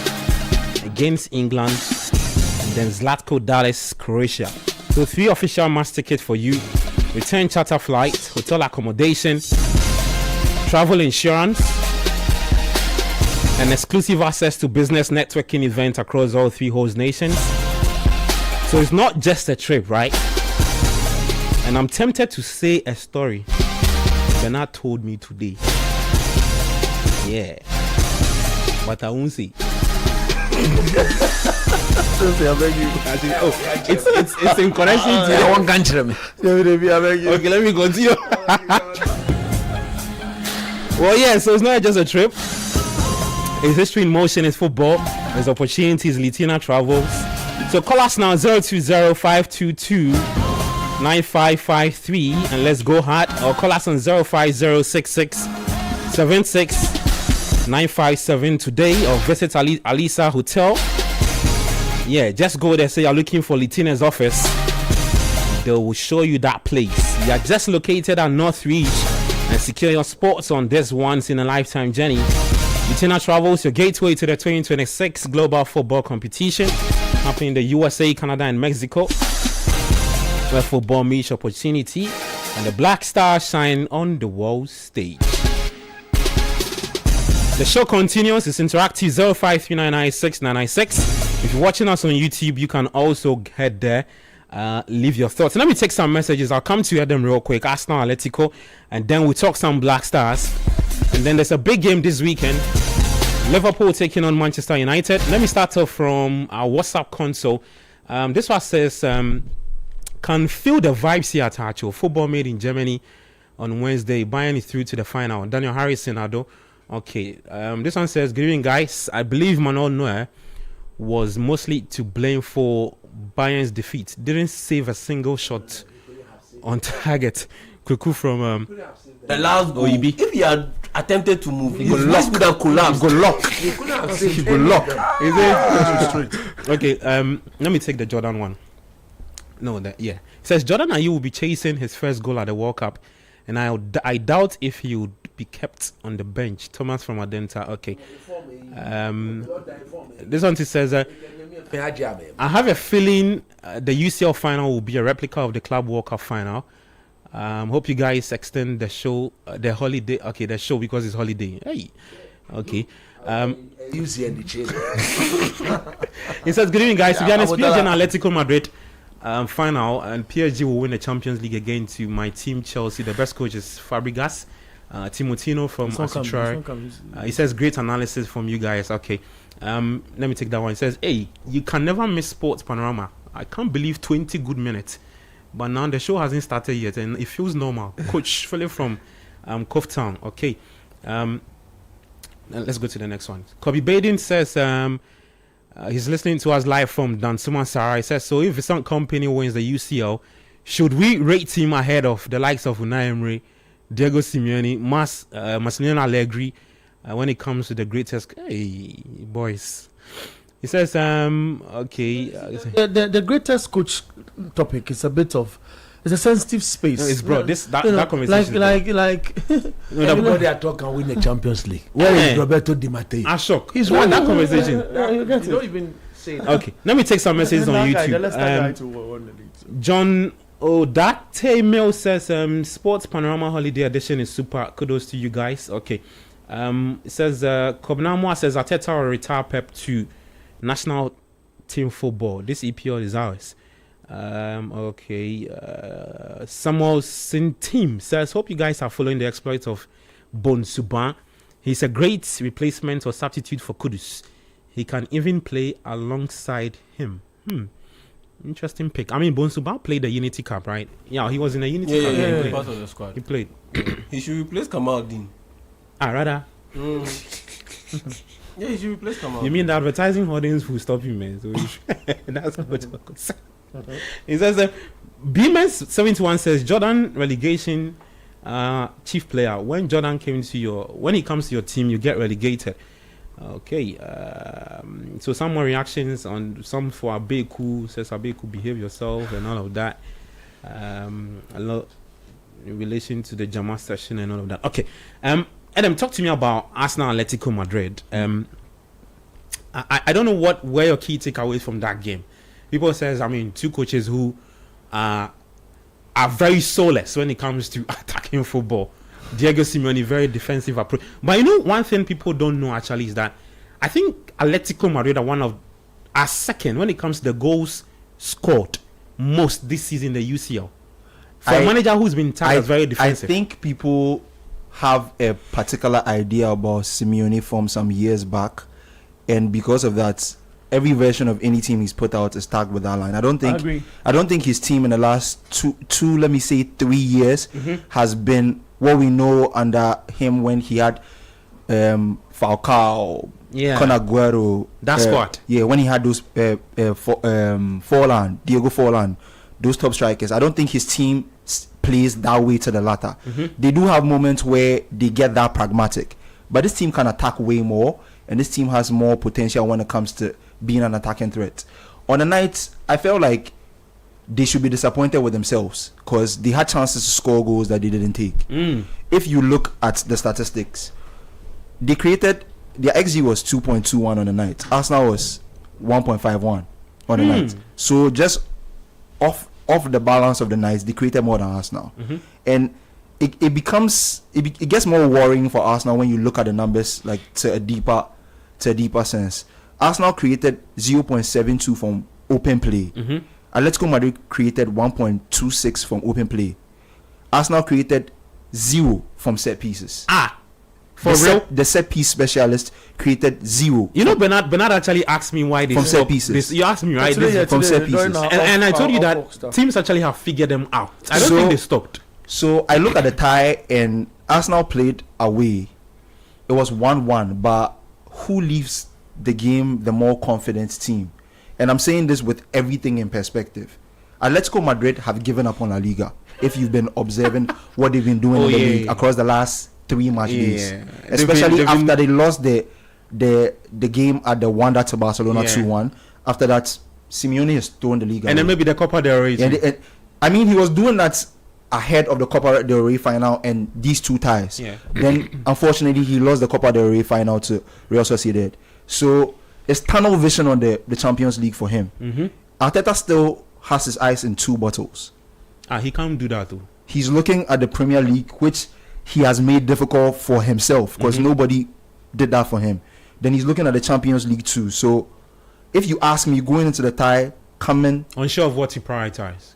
against England, and then Zlatko Dallas, Croatia. So 3 official match tickets for you return charter flight, hotel accommodation, travel insurance, and exclusive access to business networking events across all 3 host nations. So it's not just a trip, right? And I'm tempted to say a story Bernard told me today. Yeah. But I won't say. It's in connection to one country. Okay, let me continue. Well, yeah, so it's not just a trip. It's history in motion, it's football. There's opportunities, Litina travels. So call us now 020-522-9553 and let's go hard. Or call us on 05066-76-957 today, or visit Alisa Hotel. Yeah, just go there, say you're looking for Litina's office. They will show you that place. You are just located at North Reach and secure your spots on this once in a lifetime journey. Litina Travels, your gateway to the 2026 Global Football Competition happening in the USA, Canada, and Mexico, where football meets opportunity and the Black Stars shine on the world stage. The show continues. It's interactive. 05399696. If you're watching us on YouTube, you can also head there, leave your thoughts. Let me take some messages. I'll come to them real quick. Arsenal, Atletico, and then we'll talk some Black Stars. And then there's a big game this weekend. Liverpool taking on Manchester United. Let me start off from our WhatsApp console. This one says, can feel the vibes here at Hacho. Football made in Germany on Wednesday. Bayern is through to the final. Daniel Harrison, Ado. Okay. This one says, good evening, guys. I believe Manuel Neuer was mostly to blame for Bayern's defeat. Didn't save a single shot on target. Kuku from the last goal. If he had attempted to move, his voice would have collapsed. He could lock. He couldn't have saved. He could lock. Is it? Okay. Let me take the Jordan one. No, yeah. It says Jordan Ayew will be chasing his first goal at the World Cup, and I doubt if he would be kept on the bench. Thomas from Adenta. Okay. This one says, I have a feeling the UCL final will be a replica of the Club World Cup final. Hope you guys extend the show, the holiday. Okay, the show because it's holiday. Hey, okay. He says, good evening, guys. To be honest, PSG and Atletico Madrid final, and PSG will win the Champions League again to my team Chelsea. The best coach is Fabregas. Timotino from Asitrai. He says, great analysis from you guys. Okay. Let me take that one. He says, hey, you can never miss sports Panorama. I can't believe 20 good minutes. But now the show hasn't started yet and it feels normal. Coach Philip from Cove Town. Okay. Let's go to the next one. Kobe Baden says he's listening to us live from Dansuma Sarah. He says, so if some company wins the UCL, should we rate him ahead of the likes of Unai Emery, Diego Simeone, Massimiliano Allegri when it comes to the greatest? Hey, boys. He says, okay. The greatest coach topic is a bit of, it's a sensitive space. No, it's broad. That conversation. Like everybody are talking win the Champions League. Where is Roberto Di Matteo? Ashok. He's won that conversation. You don't even say that. Okay, let me take some messages on YouTube. John Odate Mail says, Sports Panorama Holiday Edition is super. Kudos to you guys. Okay. It says, Kobnamwa says, Arteta will retire Pep to national team football. This EPL is ours. Okay. Samuel Sintim says, hope you guys are following the exploits of Bon Subban. He's a great replacement or substitute for Kudus. He can even play alongside him. Interesting pick. I mean, Bon Subban played the Unity Cup, right? Yeah, he was in the Unity Cup. Yeah, he played. Part of the squad. He played. He should replace Kamaldeen. Rather. Yeah, he should replace Kamaldeen. You mean the advertising hoardings will stop you, man? So that's what I'm concerned. He says, Beamers71 says, Jordan relegation chief player. When Jordan comes to your team, you get relegated. Okay. So some more reactions on some for Abeku. Says Abeku, behave yourself and all of that. A lot in relation to the Jama session and all of that. Okay. Adam, talk to me about Arsenal Atletico Madrid. I don't know where your key takeaways from that game. People says, I mean, two coaches who are are very soulless when it comes to attacking football. Diego Simeone, very defensive approach. But you know, one thing people don't know actually is that I think Atletico Madrid are second when it comes to the goals scored most this season in the UCL. For a manager who's been tagged as very defensive. I think people have a particular idea about Simeone from some years back, and because of that, every version of any team he's put out is tagged with that line. I don't think his team in the last two let me say 3 years has been what we know under him when he had Falcao, Kun Aguero, that squad. When he had those Forlan, Diego Forlan, those top strikers. I don't think his team plays that way to the latter. They do have moments where they get that pragmatic, but this team can attack way more, and this team has more potential when it comes to being an attacking threat. On the night, I felt like they should be disappointed with themselves because they had chances to score goals that they didn't take. If you look at the statistics, they created, their XG was 2.21 on the night. Arsenal was 1.51 on the night. So just off the balance of the nights, they created more than Arsenal. And it gets more worrying for Arsenal when you look at the numbers like to a deeper sense. Arsenal created 0.72 from open play. Atletico Madrid created 1.26 from open play. Arsenal created 0 from set pieces. The set piece specialist created 0. You know, Bernard actually asked me why they from set pieces. You asked me, right? From set pieces. And I told you that teams actually have figured them out. I don't think they stopped. So I look at the tie, and Arsenal played away. It was 1-1, but who leaves the game the more confident team? And I'm saying this with everything in perspective. Atletico Madrid have given up on La Liga. If you've been observing what they've been doing in the league across the last 3 match days, especially after they lost the game at the Wanda to Barcelona 2-1. After that, Simeone has thrown the league away. And then maybe the Copa del Rey. I mean, he was doing that ahead of the Copa del Rey final and these 2 ties. Then, unfortunately, he lost the Copa del Rey final to Real Sociedad. So it's tunnel vision on the Champions League for him. Arteta still has his eyes in 2 bottles. He can't do that too. He's looking at the Premier League, which he has made difficult for himself because nobody did that for him. Then he's looking at the Champions League too. So if you ask me, going into the tie, coming unsure of what to prioritize,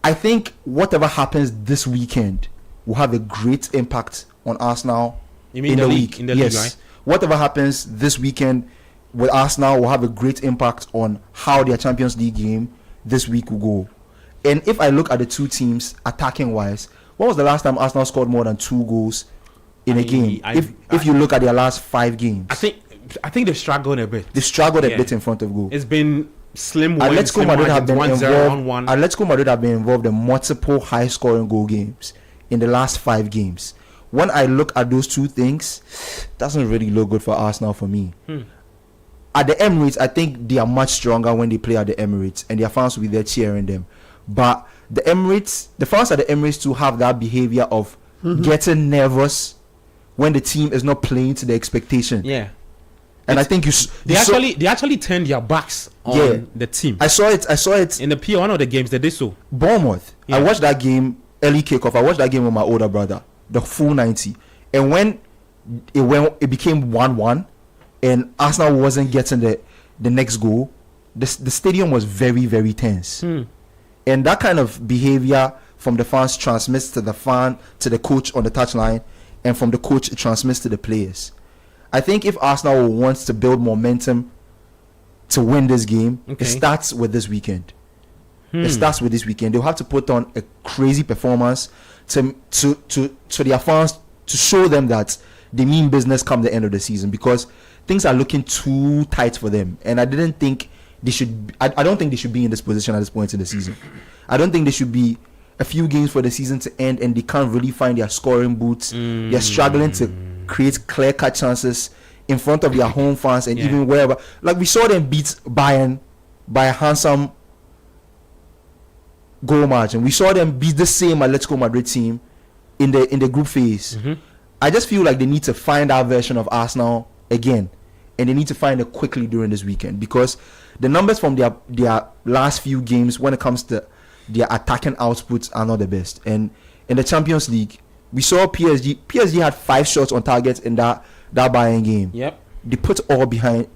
I think whatever happens this weekend will have a great impact on Arsenal. You mean in the league? In the league, right? Whatever happens this weekend with Arsenal will have a great impact on how their Champions League game this week will go. And if I look at the 2 teams attacking wise, when was the last time Arsenal scored more than 2 goals in a game? If you look at their last 5 games, I think they've struggled a bit. They struggled a bit in front of goal. It's been slim. Atletico Madrid have been involved. Atletico Madrid have been involved in multiple high-scoring goal games in the last 5 games. When I look at those 2 things, it doesn't really look good for Arsenal for me. At the Emirates, I think they are much stronger when they play at the Emirates, and their fans will be there cheering them. But the fans at the Emirates too have that behavior of getting nervous when the team is not playing to the expectation. And I think they actually turned their backs on the team. I saw it in the P one of the games. They did so. Bournemouth. I watched that game early kickoff. I watched that game with my older brother, the full 90. And when it became 1-1, and Arsenal wasn't getting the next goal, the stadium was very, very tense. And that kind of behavior from the fans transmits to the coach on the touchline, and from the coach it transmits to the players. I think if Arsenal wants to build momentum to win this game, it starts with this weekend. It starts with this weekend. They'll have to put on a crazy performance to their fans, to show them that they mean business come the end of the season, because things are looking too tight for them. And I don't think they should be in this position at this point in the season. I don't think they should be a few games for the season to end and they can't really find their scoring boots. They're struggling to create clear-cut chances in front of their home fans and even wherever. Like, we saw them beat Bayern by a handsome goal margin. We saw them beat the same Atletico Madrid team in the group phase. I just feel like they need to find that version of Arsenal again, and they need to find it quickly during this weekend, because the numbers from their last few games when it comes to their attacking outputs are not the best. And in the Champions League, we saw PSG had 5 shots on target in that Bayern game. Yep. They put all behind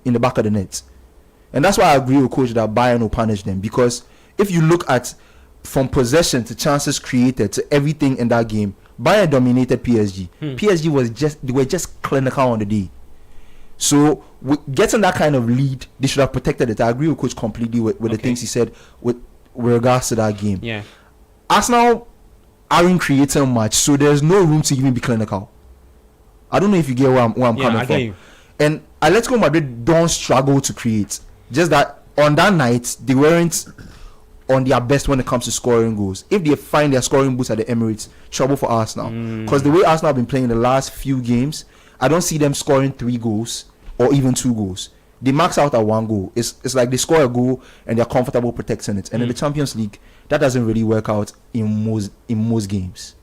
in the back of the net. And that's why I agree with coach that Bayern will punish them, because if you look at from possession to chances created to everything in that game, Bayern dominated PSG. PSG were just clinical on the day. So getting that kind of lead, they should have protected it. I agree with coach completely with the things he said with regards to that game. Yeah. Arsenal aren't creating much, so there's no room to even be clinical. I don't know if you get where I'm coming from. You. And Atletico Madrid don't struggle to create. Just that on that night, they weren't on their best when it comes to scoring goals. If they find their scoring boots at the Emirates, trouble for Arsenal. Because the way Arsenal have been playing the last few games, I don't see them scoring 3 goals or even 2 goals. They max out at 1 goal. It's like they score a goal and they're comfortable protecting it. And in the Champions League, that doesn't really work out in most games.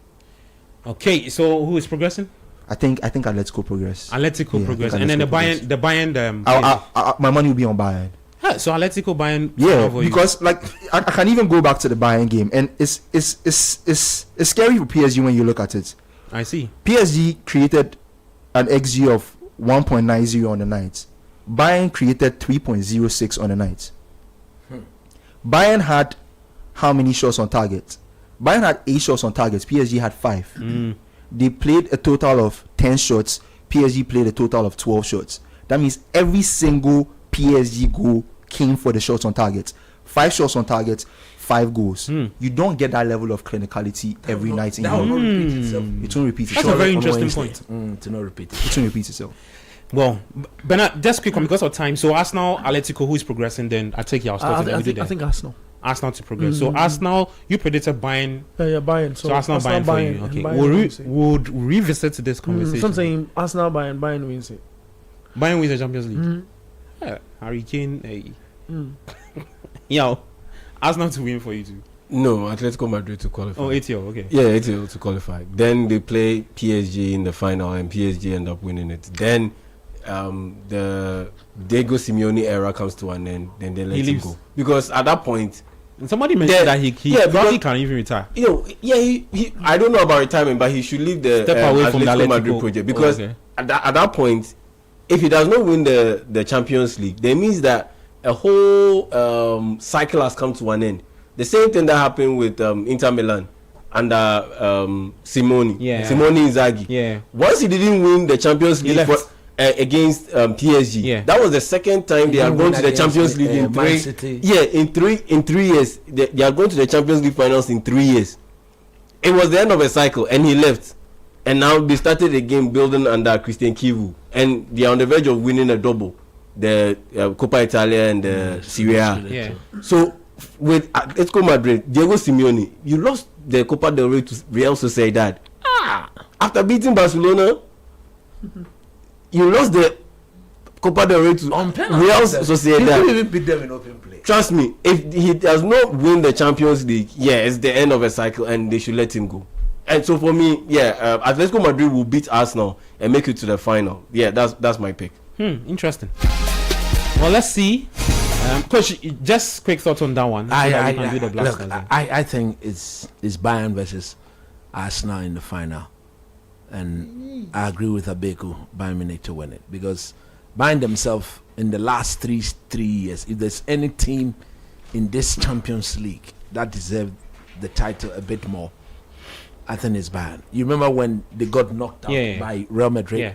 Okay, so who is progressing? I think Atletico progress. Atletico progress, and then the Bayern. My money will be on Bayern. So Atletico Bayern. Yeah, because like I can even go back to the Bayern game, and it's scary for PSG when you look at it. I see. PSG created an XG of 1.90 on the night. Bayern created 3.06 on the night. Bayern had how many shots on target? Bayern had 8 shots on target. PSG had 5. They played a total of 10 shots. PSG played a total of 12 shots. That means every single PSG goal came for the shots on target. 5 shots on target, 5 goals. You don't get that level of clinicality every night in Europe. That will not repeat itself. It won't repeat itself. That's a very interesting point. To not repeat it won't repeat itself. Well, Bernard, just quick one because of time. So Arsenal, Atletico, who is progressing? Then I take your start. I think Arsenal to progress. So Arsenal, you predicted Bayern. Yeah, Bayern. So Arsenal Bayern for you. Okay, we'll revisit this conversation. Some saying Arsenal Bayern wins it. Bayern wins the Champions League. Yeah, Harry Kane. Yo, Arsenal to win for you too. No, Atletico Madrid to qualify. Oh, ATL, okay. Yeah, ATL to qualify. Then they play PSG in the final, and PSG end up winning it. Then the Diego Simeone era comes to an end. Then they let him go, because at that point. Somebody mentioned that he probably can't even retire. He I don't know about retirement, but he should leave the step away from the Atletico Madrid project, because at that point, if he does not win the Champions League, that means that a whole cycle has come to an end. The same thing that happened with Inter Milan under Simone Inzaghi. Yeah. Once he didn't win the Champions League against PSG. Yeah. That was the second time they are going to the Champions League in 3. Yeah, in 3 years. They are going to the Champions League finals in 3 years. It was the end of a cycle, and he left. And now they started again building under Christian Kivu, and they are on the verge of winning a double, the Coppa Italia and the Serie A. Yeah. So with Atletico Madrid, Diego Simeone, you lost the Copa del Rey to Real Sociedad. After beating Barcelona. You lost the Copa del Rey to Real Sociedad. He couldn't even beat them in open play. Trust me, if he does not win the Champions League, it's the end of a cycle, and they should let him go. And so for me, Atletico Madrid will beat Arsenal and make it to the final. Yeah, that's my pick. Interesting. Well, let's see. Coach, just quick thoughts on that one. I think it's Bayern versus Arsenal in the final. And I agree with Abeku, Bayern Munich to win it, because Bayern themselves in the last three years, if there's any team in this Champions League that deserved the title a bit more, I think it's Bayern. You remember when they got knocked out by Real Madrid? Yeah.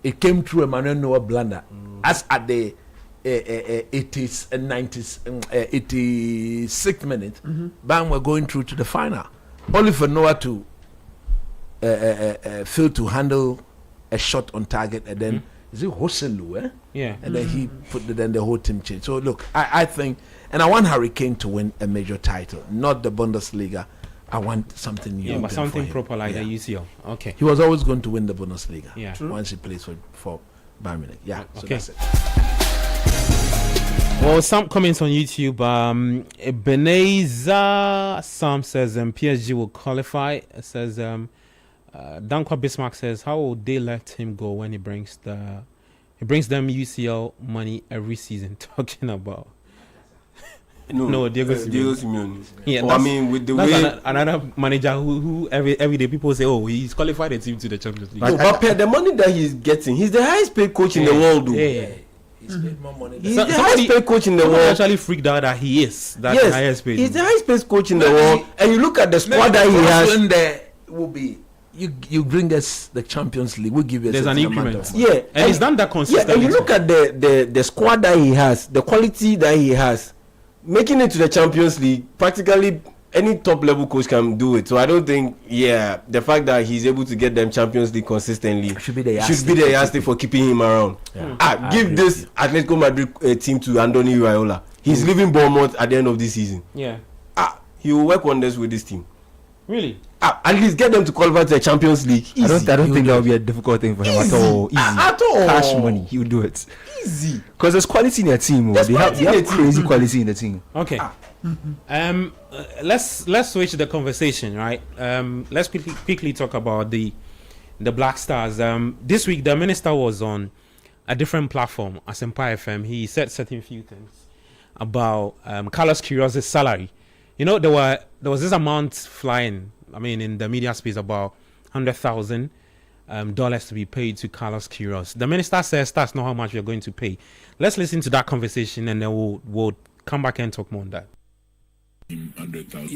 It came through Emmanuel Noah blunder. As at the 80s and 90s, 86th minute, Bayern were going through to the final, only for Noah to failed to handle a shot on target, and then is it Hoselu? Yeah. And then he put then the whole team changed. So look, I think, and I want Harry Kane to win a major title, not the Bundesliga. I want something new. Yeah, but something proper like the UCL. Okay. He was always going to win the Bundesliga. Yeah. Once he plays for Bayern Munich. Yeah. So okay. That's it. Well, some comments on YouTube. Ebenezer Sam says PSG will qualify. It says Dankwa Bismarck says, how will they let him go when he brings them UCL money every season? Talking about No, Diego Simeone. Yeah, I mean, with the that's way another manager who every day people say, oh, he's qualified the team to the Champions League. No, but the money that he's getting, he's the highest paid coach in the world. Yeah. He's paid more money. He's the highest paid coach in the world. Actually freaked out that he is the highest paid. He's the highest paid coach in the world. And you look at the squad that he has. When there will be. You bring us the Champions League. We'll give you. There's an increment. Yeah, and he's done that consistently. Yeah, and you look at the squad that he has, the quality that he has, making it to the Champions League. Practically any top level coach can do it. So I don't think, the fact that he's able to get them Champions League consistently should be the yardstick for keeping him around. Yeah. Give this Atletico Madrid team to Andoni Iraola. He's leaving Bournemouth at the end of this season. Yeah. He will work wonders with this team. Really? At least get them to qualify to the Champions League. Easy. I don't think that would be a difficult thing for him at all. Easy. At all. Cash money, he will do it. Easy. Because there's quality in their team. They have crazy quality in the team. Okay. Let's switch the conversation, right? Let's quickly talk about the Black Stars. This week the minister was on a different platform, Asempa FM. He said certain few things about Carlos Queiroz' salary. You know, there was this amount flying, I mean, in the media space about $100,000 to be paid to Carlos Queiroz. The minister says that's not how much we're going to pay. Let's listen to that conversation and then we'll come back and talk more on that. 100,000.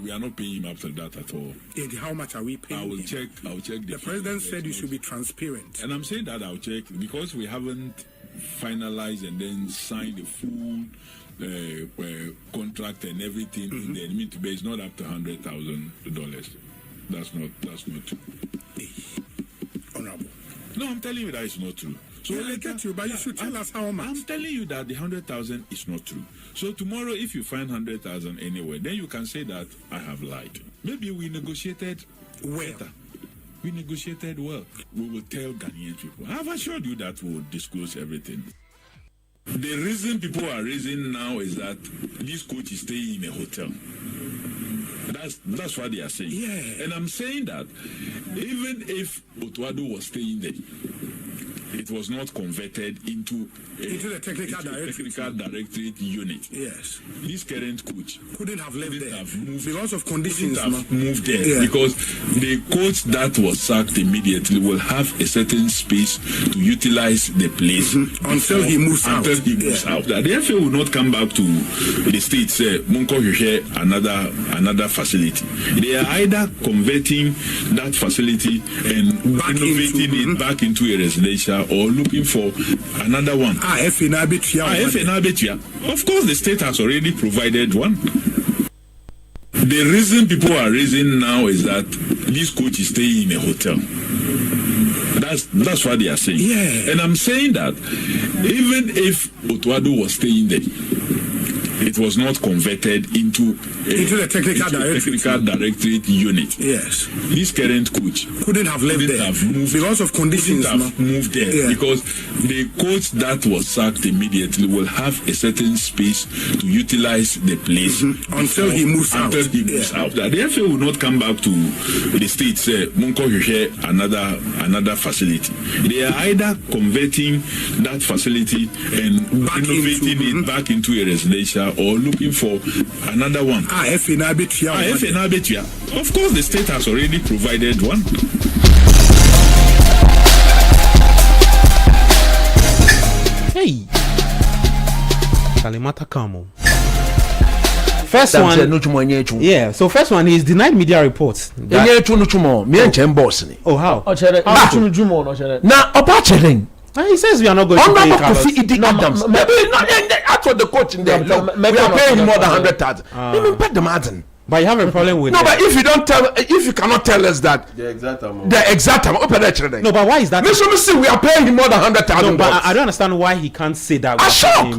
We are not paying him after that at all. How much are we paying? I will check. The president said you should be transparent. And I'm saying that I'll check because we haven't finalized and then signed the full contract and everything. Mm-hmm. The enemy to pay is not up to $100,000. That's not true. Honorable. No, I'm telling you that it's not true. So I get you, but you should tell us how much. I'm telling you that the 100,000 is not true. So tomorrow, if you find 100,000 anywhere, then you can say that I have lied. Maybe we negotiated better. We negotiated well. We will tell Ghanaian people. I've assured you that we'll disclose everything. The reason people are raising now is that this coach is staying in a hotel. That's what they are saying. Yeah. And I'm saying that even if Otuado was staying there, it was not converted into the technical directorate unit. Yes. This current coach couldn't have left there moved, because of conditions. Moved there because the coach that was sacked immediately will have a certain space to utilize the place until he moves out. That the FA will not come back to the state say Munko another facility. They are either converting that facility and renovating it back into a residential or looking for another one. Of course, the state has already provided one. The reason people are raising now is that this coach is staying in a hotel. That's what they are saying. Yeah. And I'm saying that even if Otuado was staying there, it was not converted into the technical directorate unit. Yes. This current coach couldn't have left there because of conditions. Moved there because the coach that was sacked immediately will have a certain space to utilize the place until he moves out. That the FA will not come back to the state say Munko another facility. They are either converting that facility and renovating it back into a residential or looking for another one. Of course, the state has already provided one. Hey, Kalimata Kamo. First one, yeah. So first one is denied media reports. Oh, how? He says we are not going to pay Carlos. Maybe that's what the coach in there. We are paying more than 100,000. But you have a problem with but if you cannot tell us that the exact amount. No, but why is that? We are paying him more than 100,000. No, but I don't understand why he can't say that. I'm shocked.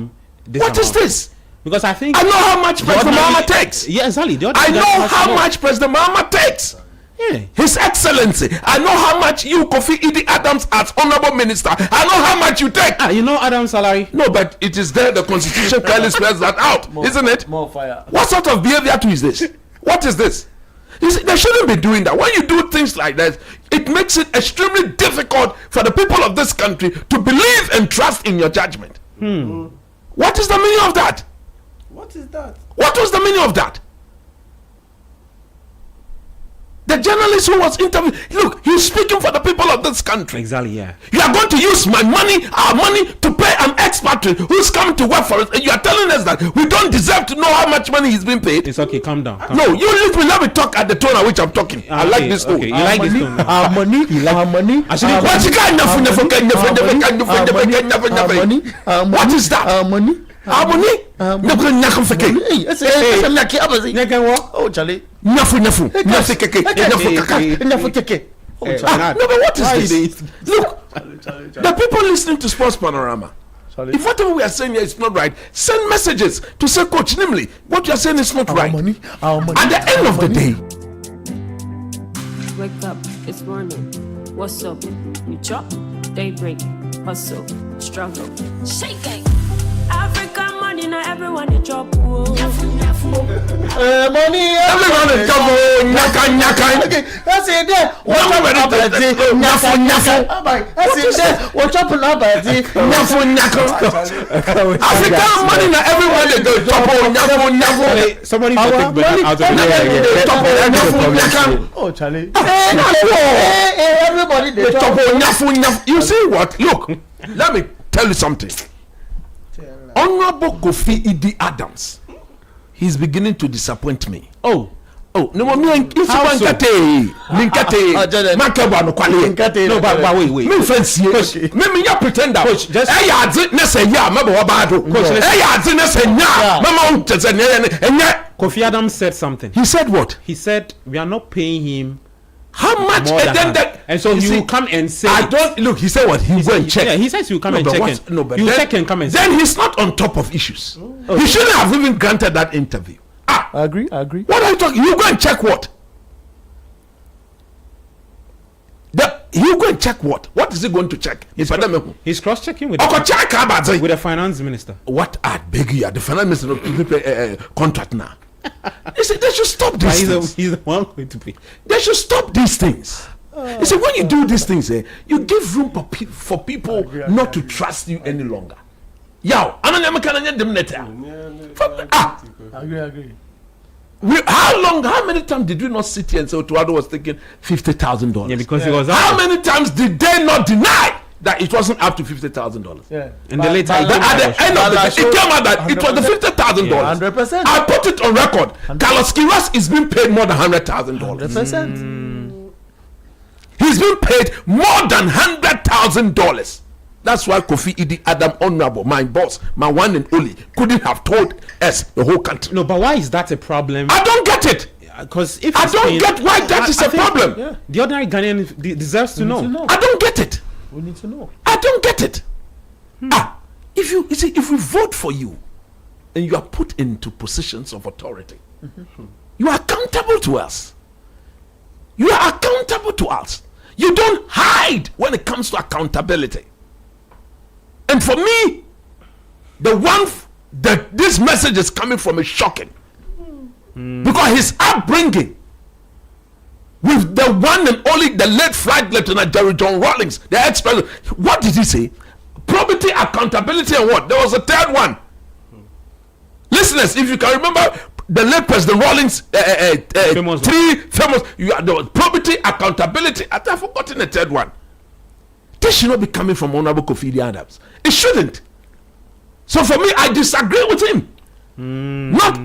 What is this? Because I think I know how much President Mahama takes. Yeah, exactly. I know how much President Mahama takes. Yeah. His Excellency, I know how much you, Kofi Idi Adams, as Honorable Minister, I know how much you take. You know Adam's salary? No, but it is there. The Constitution clearly spells that out, isn't it? More fire. What sort of behavior is this? What is this? You see, they shouldn't be doing that. When you do things like that, it makes it extremely difficult for the people of this country to believe and trust in your judgment. What is the meaning of that? What is that? What was the meaning of that? The journalist who was interviewed, look, he's speaking for the people of this country. Exactly, yeah. You are going to use my money, our money, to pay an expatriate who's come to work for us, and you are telling us that we don't deserve to know how much money he's been paid. It's okay, calm down. No, you leave me, let me talk at the tone at which I'm talking. I like this tone. Okay, you like this tone. Our money, our money. What is that? Our money. Harmony? Oh, Charlie. Nyafu. No, but what is this? Look, the people listening to Sports Panorama, if whatever we are saying here is not right, send messages to say, Coach, namely, what you are saying is not right. At the end of the day, wake up, it's morning. What's up? You chop, daybreak, hustle, struggle, shaking. African money, now everyone they chop. Money, everyone is chop. Nyaka. Okay, that's it there. What African money, now everyone they go chop. Somebody out of Oh, Charlie. Everybody they chop. You see what? Look, let me tell you something. Honorable Kofi Idi Adams, he's beginning to disappoint me. No, but wait. Me fancy. Me ya pretender. Coach, just Kofi Adams said something. He said what? He said we are not paying him how much, and so he will come and say. I don't look. He said what? He will go and check. Yeah, he says he will come and check. No, but he will check and come and. Then he's not on top of issues. He shouldn't have even granted that interview. I agree. What are you talking? You go and check what? You go and check what? What is he going to check? He's cross-checking with the finance minister. What? I beg you, the finance minister contract now. They should stop these things. He's the one going to pay. They should stop these things. You see, when you do these things, you give room for people not to trust you any longer. Agree. How many times did we not sit here and say Otuado was taking $50,000? Yeah, because he was. How many times did they not deny that it wasn't up to $50,000? Yeah. And the later at the end of the day, it came out that it was the $50,000. 100%. I put it on record. Carlos Quiroz is being paid more than $100,000. 100%. He's been paid more than $100,000. That's why Kofi Idi Adam Honorable, my boss, my one and only, couldn't have told us the whole country. No, but why is that a problem? I don't get it. Because if I don't get why that is a problem. The ordinary Ghanaian deserves to know. I don't get it. We need to know. I don't get it. If you see, if we vote for you, and you are put into positions of authority, you are accountable to us. You are accountable to us. You don't hide when it comes to accountability. And for me, the one that this message is coming from is shocking. Because his upbringing with the one and only, the late Flight Lieutenant Jerry John Rawlings, the ex-president, what did he say? Probity, accountability, and what? There was a third one. Listeners, if you can remember, the late President Rawlings, three famous, there was probity, accountability, and I've forgotten the third one. This should not be coming from Honorable Kofi Idi Adams. It shouldn't. So for me, I disagree with him.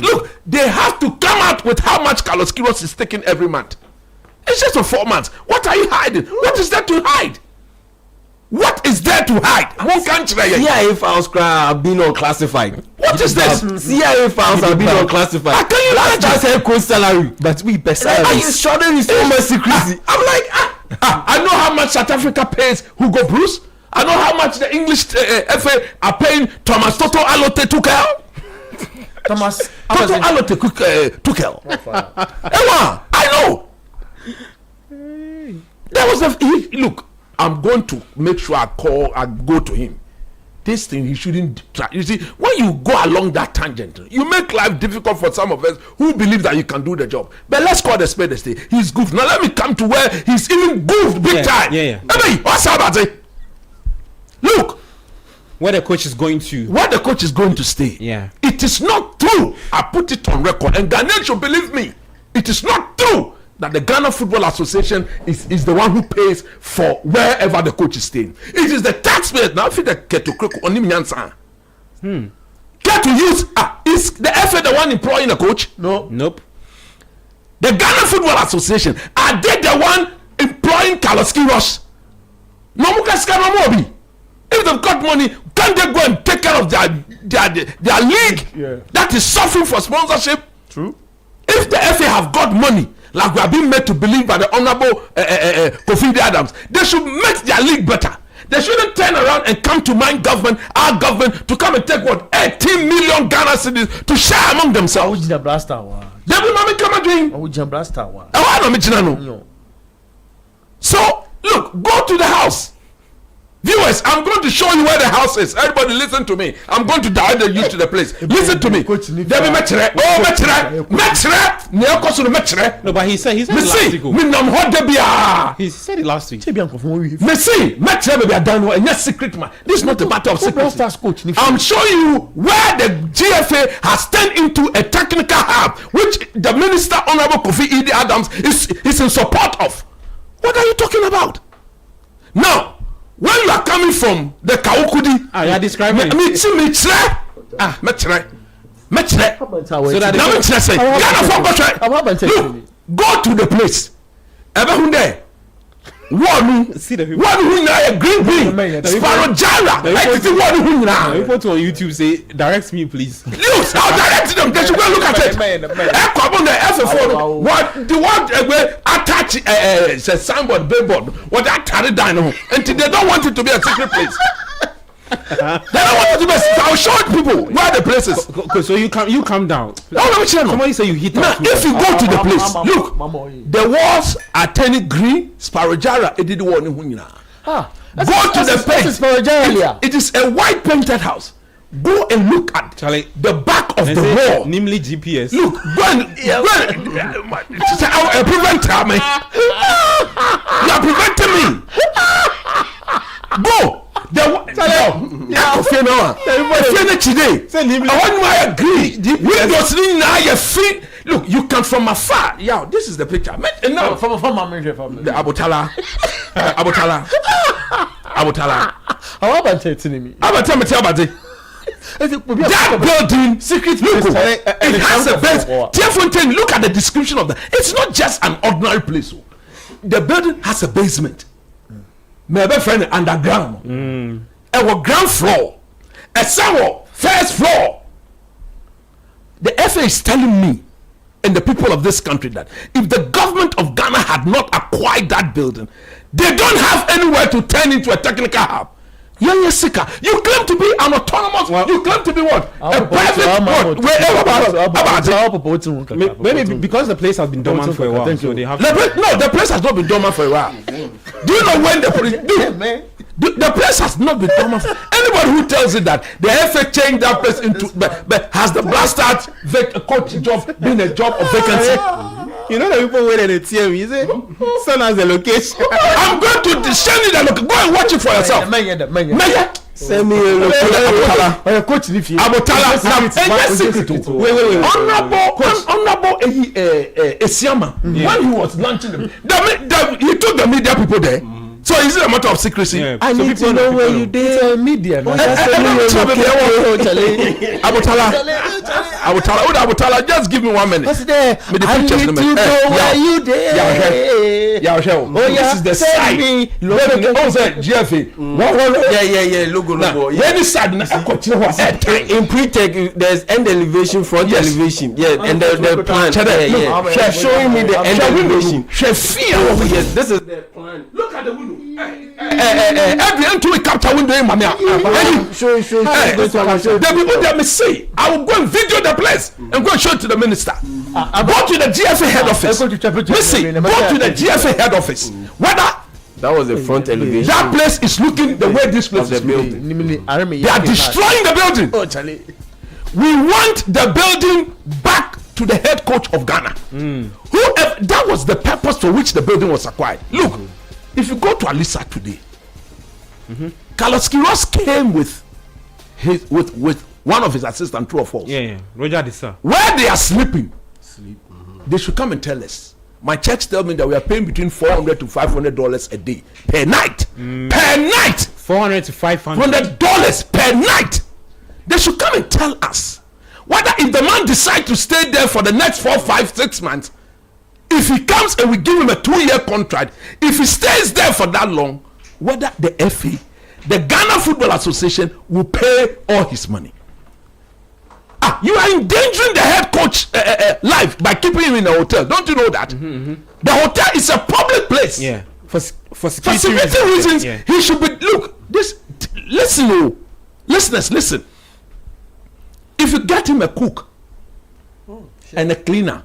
Look, they have to come out with how much Carlos Quiroz is taking every month. It's just for 4 months. What are you hiding? What is there to hide? What is there to hide? One country. CIA files have been unclassified. What is this? CIA files have been unclassified. How can you Last time said coach salary, but we best. Are you sure there is so much secrecy? I'm like, I know how much South Africa pays Hugo Bruce. I know how much the English FA are paying Thomas Toto Alote Tuchel. Thomas Toto Alote Tuchel. I know. There was look. I'm going to make sure I go to him. This thing he shouldn't try. You see, when you go along that tangent, you make life difficult for some of us who believe that you can do the job. But let's call the spade a spade. He's goofed. Now let me come to where he's even goofed big time. Yeah. Hey, what's up about it? Look, where the coach is going to. Where the coach is going to stay. Yeah. It is not true. I put it on record, and Ghanaians should believe me. It is not true that the Ghana Football Association is the one who pays for wherever the coach is staying. It is the taxpayers. Now, if you get to get to use is the FA the one employing the coach? No. Nope. The Ghana Football Association, are they the one employing Carlos Queiroz? No, if they've got money, can't they go and take care of their league that is suffering for sponsorship? True. If the FA have got money, like we are being made to believe by the Honorable Kofi Adams, they should make their league better. They shouldn't turn around and come to my government, our government, to come and take 18 million Ghana citizens to share among themselves. They will not come again. So, look, go to the house. Viewers, I'm going to show you where the house is. Everybody listen to me. I'm going to direct you to the place. Listen to me. No, but he said it last week. He said it last week. This is not a matter of secrecy. I'm showing you where the GFA has turned into a technical hub, which the Minister Honorable Kofi Adams is in support of. What are you talking about? Now, when you are coming from the Kaukudi, you are describing so that go to the place. One who a green Sparrow Jara. People on YouTube say, direct me, please. Look, I'll direct them. They should go look at it. The one attach signboard, billboard, what that carry down, and they don't want it to be a secret place. They don't want it to be. I'll show people where the place is. Okay, so you come down. Somebody say you hit now. If you go to the place, look, the walls are turning green. Sparrow Jara, it did one. Go to the place. It is a white painted house. Go and look at the back of the wall. Namely GPS. Look, go and prevent me. You are preventing me. Go. Look, you come from afar. Yeah, this is the picture. No, from the Abotala. How about it? That building, secret look, it has a base. Look at the description of that. It's not just an ordinary place. The building has a basement. My best friend underground. A ground floor. A first floor. The FA is telling me and the people of this country that if the government of Ghana had not acquired that building, they don't have anywhere to turn into a technical hub. You claim to be an autonomous. You claim to be what? A private. Maybe because the place has been dormant for a while, so they have. The place has not been dormant for a while. Do you know when the place has not been dormant? Anybody who tells you that the FA changed that place into, but has the bastard coach job been a job of vacancy? You know the people where they tell me, say, send us the location. I'm going to send you the location. Go and watch it for yourself. Send me a location. Honorable Esiama, when he was launching them, he took the media people there. So is it a matter of secrecy? Yeah. I need to know where you did. It's a media. Abotala, just give me 1 minute. What's there? I need to know where you did. This is the side. GFA. Yeah. Logo. When you said in pre-tech, there's end elevation, front elevation. Yeah, and the plan. She's showing me the end elevation. Yes, this is the plan. Look at the window. Every end to a capture window in Mamia. The people there may say, I will go and video the place and go and show it to the minister. Go to the GFA head office. Listen, go to the GFA head office. Whether that was the front elevation. That place is looking the way this place is building. They are destroying the building. We want the building back to the head coach of Ghana. Whoever, that was the purpose for which the building was acquired. Look, if you go to Alisa today, Carlos Queiroz came with with one of his assistants, true or false? Yeah. Roger Disa. Where they are sleeping, they should come and tell us. My church tell me that we are paying between $400 to $500 a day per night. Per night. $400 to $500 per night. They should come and tell us whether if the man decides to stay there for the next 4, 5, 6 months, if he comes and we give him a 2-year contract, if he stays there for that long, whether the FA, the Ghana Football Association, will pay all his money. You are endangering the head coach life by keeping him in a hotel. Don't you know that? The hotel is a public place. Yeah. For security reasons, he should be. Look, listen, listeners, listen. If you get him a cook and a cleaner,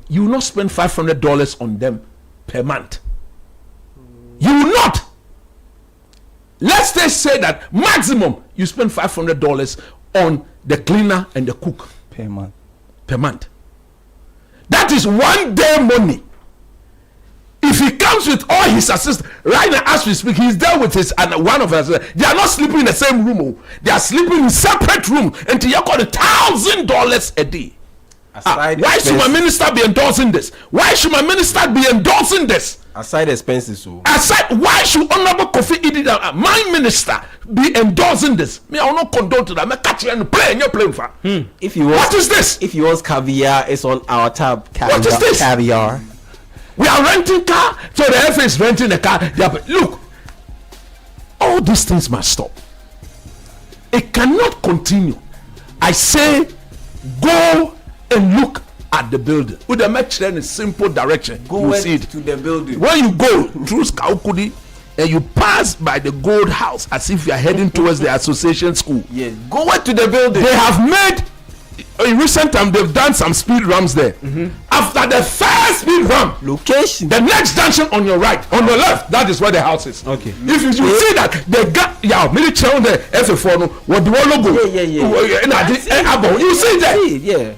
you will not spend $500 on them per month. You will not. Let's just say that maximum you spend $500 on the cleaner and the cook per month. That is 1 day money. If he comes with all his assistants, right now as we speak, he's there with his and one of us. They are not sleeping in the same room. They are sleeping in separate room until you got $1,000 a day. Why should my minister be endorsing this? Why should my minister be endorsing this? Aside expenses, why should Honorable Kofi Idi, my minister, be endorsing this? Me, I will not condone to that. Me catch you and play, and you're playing for. What is this? If you want caviar, it's on our tab. What is this? Caviar. We are renting car, so the FA is renting a car. Look, all these things must stop. It cannot continue. I say, go and look at the building. With the match in a simple direction, go see it to the building. When you go through Skaukudi and you pass by the Gold House as if you are heading towards the association school. Yes, go to the building. They have made in recent time they've done some speed ramps there. After the first speed ramp location, the next junction on your right, on your left, that is where the house is. Okay. If you see that they got many channel there, FA4 no, what the logo. You see that?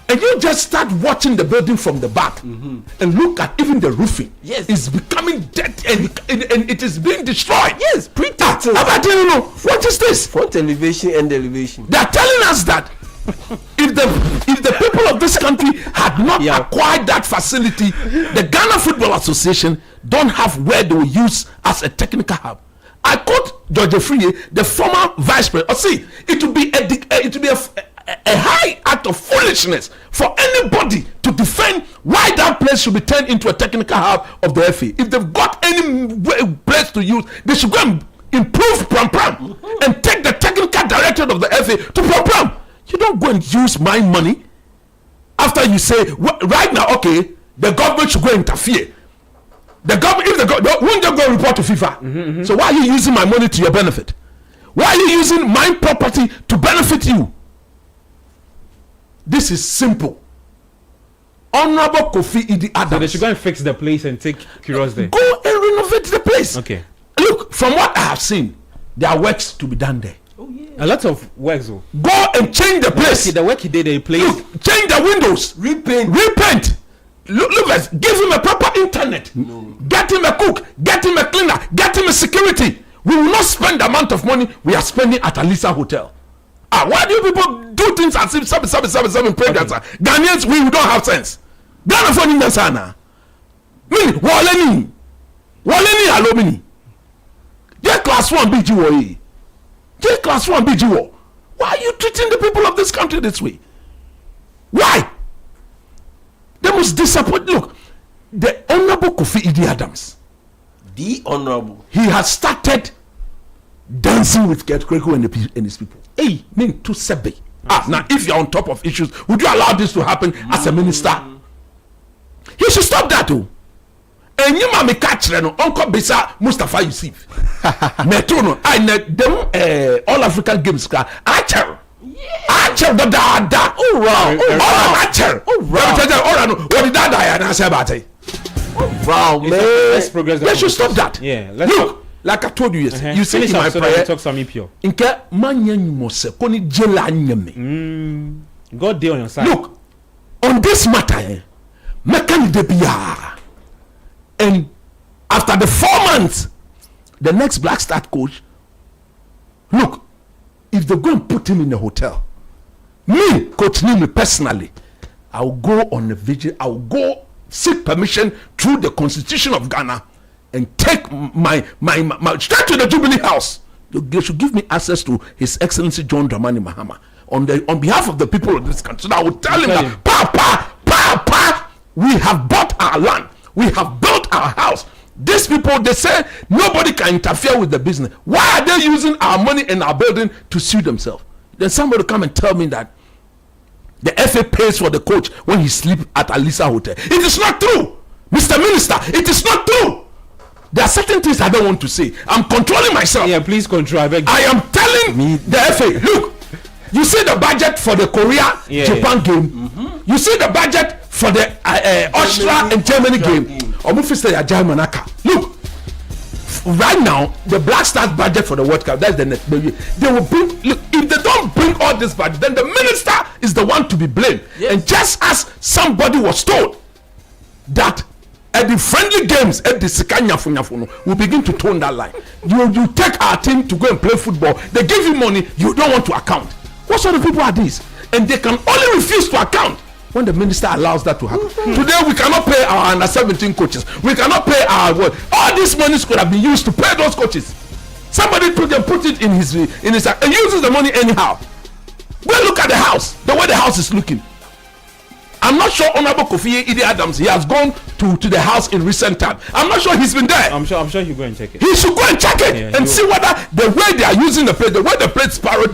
And you just start watching the building from the back and look at even the roofing. Yes, it's becoming dead and it is being destroyed. Yes, pretty. What is this? Front elevation and elevation. They are telling us that if the people of this country had not acquired that facility, the Ghana Football Association don't have where they will use as a technical hub. I quote George Free, the former vice president. See, it will be a high act of foolishness for anybody to defend why that place should be turned into a technical hub of the FA. If they've got any place to use, they should go and improve Pram and take the technical director of the FA to Pram. You don't go and use my money after you say right now, okay, the government should go interfere. The government, won't they go report to FIFA? So why are you using my money to your benefit? Why are you using my property to benefit you? This is simple. Honorable Kofi Idi Adams. So they should go and fix the place and take Kuros there. Go and renovate the place. Okay. Look, from what I have seen, there are works to be done there. Oh yeah. A lot of works though. Go and change the place. The work he did, they place. Look, change the windows. Repaint. Look, give him a proper internet. No. Get him a cook. Get him a cleaner. Get him a security. We will not spend the amount of money we are spending at Alisa Hotel. Why do you people do things as if seven pregnant? Okay. Ghanaians, we don't have sense. Ghana for Ninja Sana. Waleni Alomini. J class 1 BGO. J class 1 BGO. Why are you treating the people of this country this way? Why? They must disappoint. Look, the Honorable Kofi Idi Adams. The Honorable. He has started dancing with Kurt Kweku and his people. Hey, mean to Sebe. Now if you're on top of issues, would you allow this to happen as a minister? He should stop that too. And you mama catch no Uncle Bisa Mustafa Yusuf. Metono I them all African games ka Archer da. Oh wow. Archer. Oh wow. What did that I say about it? Oh wow, man. Let's progress. Let's just stop that. Yeah, let's look. Like I told you yesterday, you said in my prayer, Inke manya nyumose koni jela nyame. God day on your side. Look, on this matter, mekani de biya. And after the 4 months, the next Black Star coach, look, if they go and put him in a hotel, me, Coach Nimi personally, I will go on a vigil. I will go seek permission through the Constitution of Ghana and take my straight to the Jubilee House. They should give me access to His Excellency John Dramani Mahama on behalf of the people of this country. So I will tell him that, Papa, we have bought our land, we have built our house. These people, they say nobody can interfere with the business. Why are they using our money and our building to sue themselves? Then somebody come and tell me that the FA pays for the coach when he sleeps at Alisa Hotel. It is not true, Mr. Minister. It is not true. There are certain things I don't want to say. I'm controlling myself. Yeah, please control. I am telling the FA, look, you see the budget for the Korea-Japan game. You see the budget for the Austria and Germany game. Look, right now, the Black Stars budget for the World Cup, that's the next baby. They will bring, look, if they don't bring all this budget, then the minister is the one to be blamed. Yes. And just as somebody was told that at the friendly games at the Sikanya will begin to tone that line. You take our team to go and play football, they give you money, you don't want to account. What sort of people are these? And they can only refuse to account when the minister allows that to happen. Today we cannot pay our under 17 coaches. We cannot pay our all these monies could have been used to pay those coaches. Somebody put it in his and uses the money anyhow. Go look at the house, the way the house is looking. I'm not sure Honorable Kofi Idi Adams, he has gone to the house in recent time. I'm not sure he's been there. I'm sure he'll go and check it. He should go and check it and see whether the way they are using the plate, the way the plate sparrow,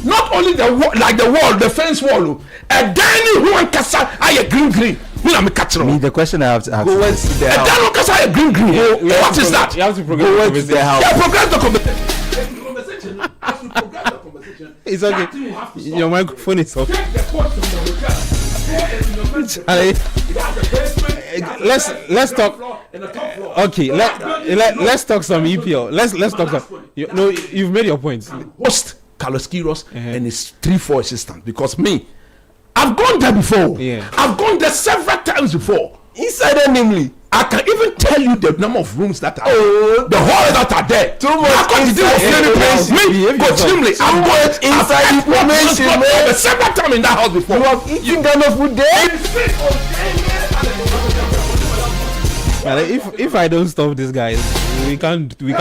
not only the wall, like the wall, the fence wall, and then who and Kasa are green. The question I have to ask is what is that? You have to progress the house. Yeah, progress the conversation. It's okay. Your microphone is off. Let's talk. Okay, let's talk some EPL. Let's talk some. You've made your points. Host Carlos Queiroz and his 3-4 assistants, because me, I've gone there before. Yeah. I've gone there several times before. Inside there, namely. I can even tell you the number of rooms that are the halls that are there. Too much information. I'm going inside information, man. Several times in that house before. You have eaten Ghana food there. If I don't stop these guys, we can't do.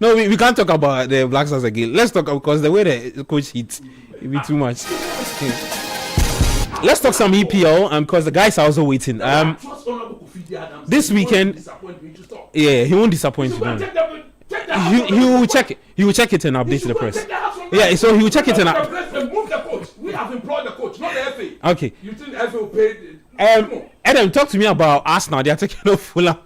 No, we can't talk about the Black Stars again. Let's talk, because the way the coach hits, it'll be too much. Let's talk some EPL, because the guys are also waiting. This weekend, yeah, he won't disappoint you. He will check it. He will check it and update the press. Yeah, so he will check it and move the coach. We have employed the coach, not the FA. Okay. You think the FA will pay? Adam, talk to me about Arsenal. They are taking off Fulham.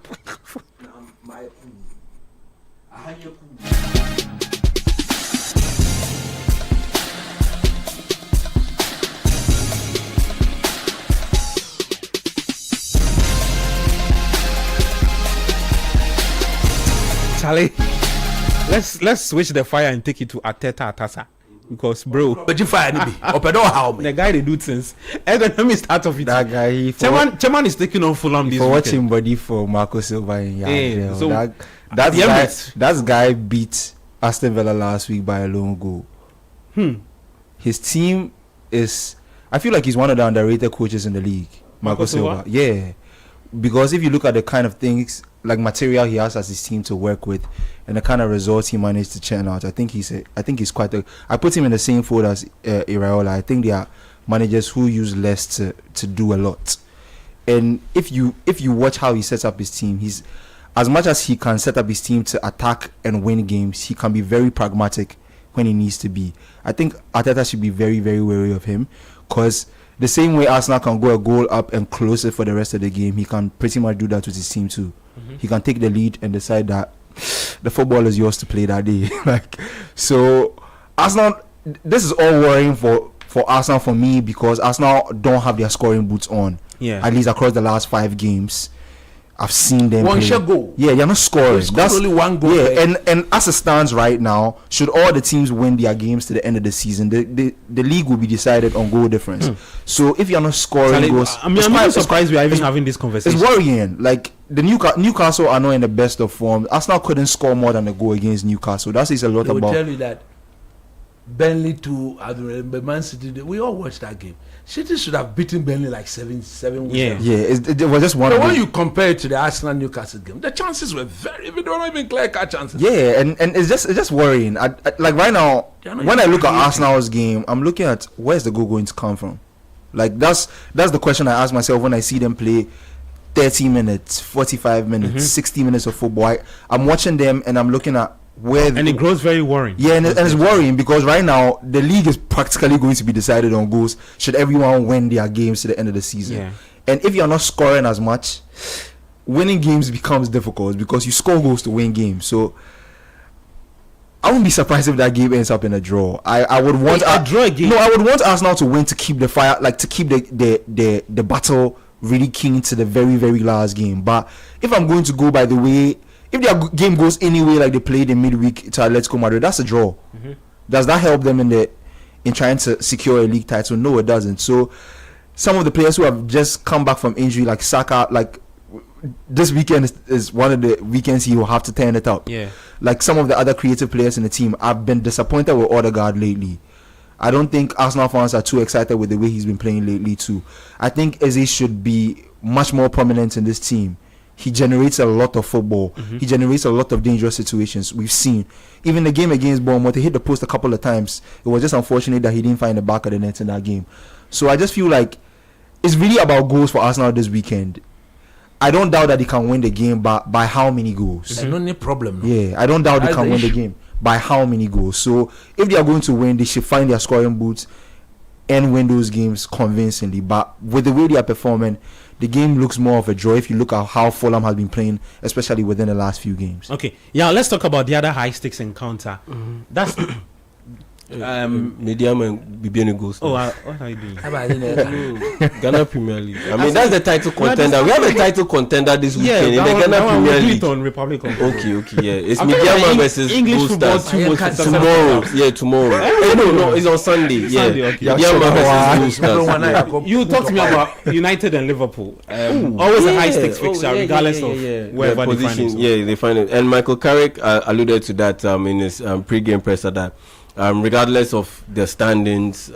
Charlie, let's switch the fire and take it to Ateta Atasa, because but you fire the guy they do things. And then let me start off with that guy. Chairman is taking on Fulham this for weekend. watching body for Marco Silva in so that guy beat Aston Villa last week by a lone goal. His team is, I feel like he's one of the underrated coaches in the league. Marco Silva. Yeah, because if you look at the kind of things, like material he has as his team to work with, and the kind of results he managed to churn out, I think he's quite I put him in the same fold as Iraola. I think they are managers who use less to do a lot. And if you watch how he sets up his team, he's, as much as he can set up his team to attack and win games, he can be very pragmatic when he needs to be. I think Arteta should be very, very wary of him, because the same way Arsenal can go a goal up and close it for the rest of the game, he can pretty much do that with his team too. He can take the lead and decide that the football is yours to play that day. So Arsenal, this is all worrying for Arsenal for me, because Arsenal don't have their scoring boots on. Yeah. At least across the last 5 games. I've seen them one play. shot goal. Yeah, they're not scoring. That's only one goal. Yeah, and as it stands right now, should all the teams win their games to the end of the season, the league will be decided on goal difference. So if you're not scoring goals, I'm not surprised we are even having this conversation. It's worrying. Like the Newcastle are not in the best of form. Arsenal couldn't score more than a goal against Newcastle. That says a lot they about. Will tell you that Burnley to Man City. We all watched that game. City should have beaten Burnley like 7 wins. Yeah, it was just one. But when you compare it to the Arsenal Newcastle game, the chances were they were not even clear-cut chances. Yeah, and it's just worrying. I like right now when I look at Arsenal's game, I'm looking at where's the goal going to come from. Like that's the question I ask myself when I see them play 30 minutes, 45 minutes, 60 minutes of football. I'm watching them and I'm looking at and it grows very worrying. Yeah, and it's worrying because right now the league is practically going to be decided on goals should everyone win their games to the end of the season. Yeah. And if you're not scoring as much, winning games becomes difficult because you score goals to win games. So I wouldn't be surprised if that game ends up in a draw. I would want a draw again. No, I would want Arsenal to win to keep the fire, like to keep the battle really keen to the very, very last game. But if I'm going to go by the way, if their game goes anyway like they played in midweek to Atletico Madrid, that's a draw. Does that help them in trying to secure a league title? No, it doesn't. So some of the players who have just come back from injury, like Saka, like this weekend is one of the weekends he will have to turn it up. Yeah. Like some of the other creative players in the team, I've been disappointed with Odegaard lately. I don't think Arsenal fans are too excited with the way he's been playing lately too. I think Eze should be much more prominent in this team. He generates a lot of football. He generates a lot of dangerous situations. We've seen. Even the game against Bournemouth, he hit the post a couple of times. It was just unfortunate that he didn't find the back of the net in that game. So I just feel like it's really about goals for Arsenal this weekend. I don't doubt that they can win the game, but by how many goals? There's no problem. No? Yeah, I don't doubt they can win the game. By how many goals? So if they are going to win, they should find their scoring boots and win those games convincingly. But with the way they are performing, the game looks more of a draw if you look at how Fulham has been playing, especially within the last few games. Okay, yeah, let's talk about the other high stakes encounter. That's Medium and Bibiani goes. Oh, what are you doing? Ghana Premier League. I mean, that's the title contender. We have a title contender this weekend in the Ghana Premier League. On Republic of okay, yeah. It's Mediama versus English football tomorrow. Yeah, tomorrow. No, it's on Sunday. Yeah, Mediama versus Blue. You talk to me about United and Liverpool. Always a high stakes fixture, regardless of wherever they find it. Yeah, they find it. And Michael Carrick alluded to that in his pre-game presser that. Regardless of the standings,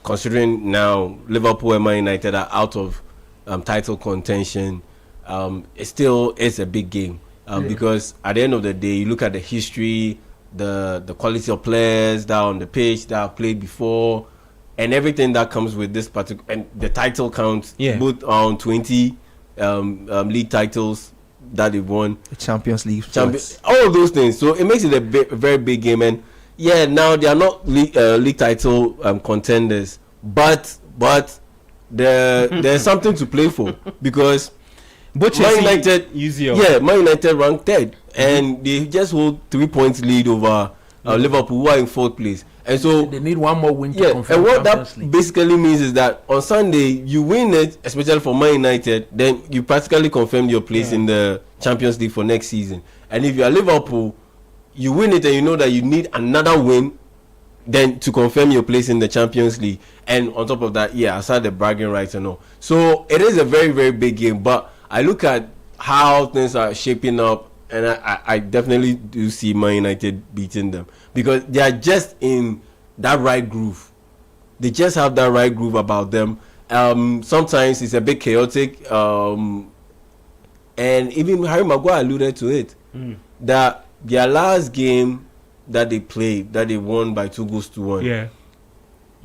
considering now Liverpool and Man United are out of title contention, it still is a big game because at the end of the day, you look at the history, the quality of players that are on the pitch that have played before, and everything that comes with this particular and the title count, both on 20 league titles that they've won, the Champions League, all of those things. So it makes it a very big game. And yeah, now they are not league title contenders, but there's something to play for because Man United ranked third and they just hold 3 points lead over Liverpool, who are in fourth place, and so they need one more win to confirm. And what that basically means is that on Sunday you win it, especially for Man United, then you practically confirm your place in the Champions League for next season. And if you are Liverpool, you win it and you know that you need another win then to confirm your place in the Champions League. And on top of that, aside the bragging rights and all. So it is a very, very big game. But I look at how things are shaping up and I definitely do see Man United beating them because they are just in that right groove. They just have that right groove about them. Sometimes it's a bit chaotic. And even Harry Maguire alluded to it. That their last game that they played, that they won by 2-1.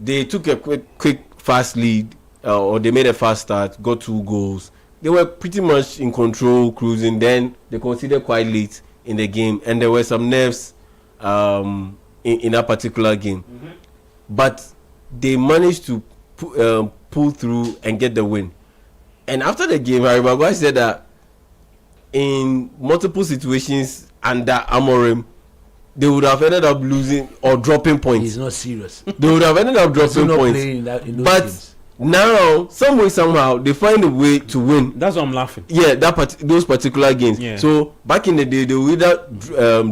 They took a quick, fast lead, or they made a fast start, got 2 goals. They were pretty much in control, cruising. Then they conceded quite late in the game, and there were some nerves in that particular game. But they managed to pull through and get the win. And after the game, Harry Maguire said that in multiple situations under Amorim, they would have ended up losing or dropping points. He's not serious. They would have ended up dropping points. In but games. Now, some way somehow they find a way to win. That's why I'm laughing. Yeah, those particular games. Yeah. So back in the day, they will either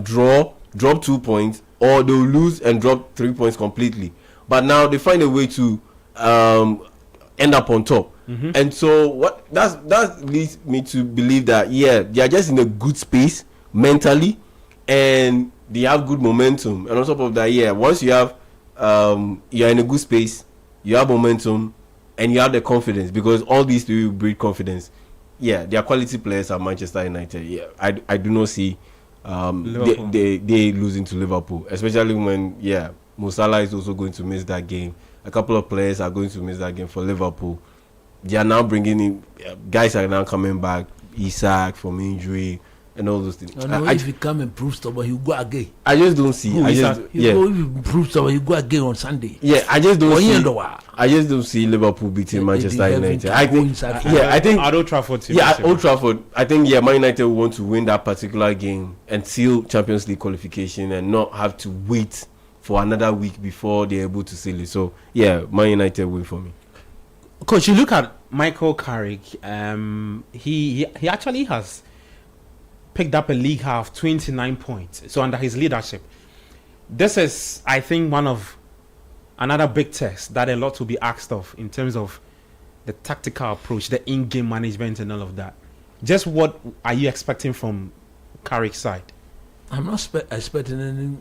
drop 2 points, or they will lose and drop 3 points completely. But now they find a way to end up on top. Mm-hmm. And so that leads me to believe that they are just in a good space mentally, and they have good momentum. And on top of that, once you have you're in a good space, you have momentum, and you have the confidence, because all these three breed confidence. Yeah, they are quality players at Manchester United. Yeah, I do not see they losing to Liverpool, especially when Mo Salah is also going to miss that game. A couple of players are going to miss that game for Liverpool. They are now bringing in guys are now coming back. Isak from injury and all those things. If you come and prove stubborn, he'll go again. I just don't see. If you prove stubborn, he'll go again on Sunday. Yeah, I just don't see Liverpool beating Manchester United. I think at Old Trafford. At Old Trafford. I think Man United will want to win that particular game and seal Champions League qualification and not have to wait for another week before they're able to seal it. So Man United win for me. Coach, you look at Michael Carrick. He actually has picked up a league high of 29 points. So under his leadership, this is, I think, another big test that a lot will be asked of in terms of the tactical approach, the in-game management, and all of that. Just what are you expecting from Carrick's side? I'm not expecting any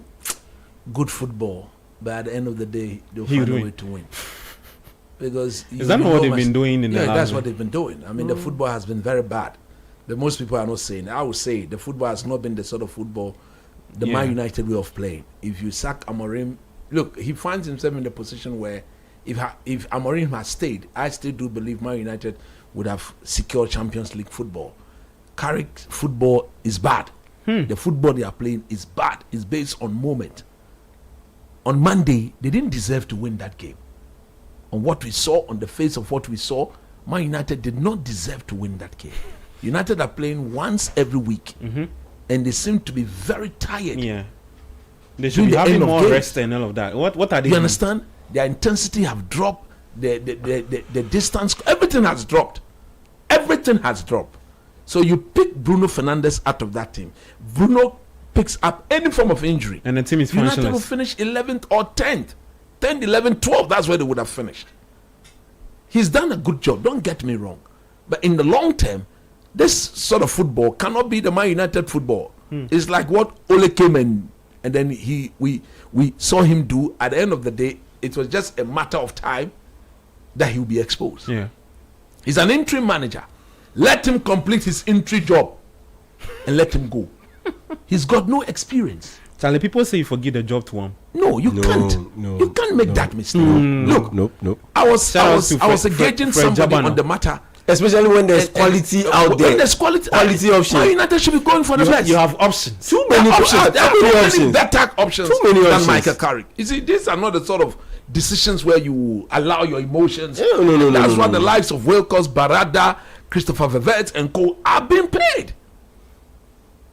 good football, but at the end of the day, they'll find a way to win. Because is that not what they've been doing in the last? That's what they've been doing. I mean, the football has been very bad. But most people are not saying. I would say the football has not been the sort of football, the Man United way of playing. If you sack Amorim, look, he finds himself in the position where if Amorim has stayed, I still do believe Man United would have secured Champions League football. Carrick's football is bad. The football they are playing is bad. It's based on moment. On Monday, they didn't deserve to win that game. On what we saw, on the face of what we saw, Man United did not deserve to win that game. United are playing once every week, and they seem to be very tired. Yeah, they should be having more rest and all of that. What are they? You understand? Their intensity have dropped. The distance, everything has dropped. Everything has dropped. So you pick Bruno Fernandes out of that team. Bruno picks up any form of injury, and the team is United will finish 11th or 10th. 10th, 11th, 12th, that's where they would have finished. He's done a good job, don't get me wrong. But in the long term, this sort of football cannot be the Man United football. It's like what Ole came and then we saw him do. At the end of the day, it was just a matter of time that he will be exposed. Yeah, he's an interim manager. Let him complete his interim job and let him go. He's got no experience. Charlie, people say you forget the job to him. No, you can't. You can't make that mistake. Look, I was engaging somebody on the matter. Especially when there's quality out there. When there's quality options. Man United should be going for the best. You have options. Too many options. Better options than Michael Carrick. You see, these are not the sort of decisions where you allow your emotions. No. That's what the likes of Wilcox, Barada, Christopher Vervet, and co are being paid.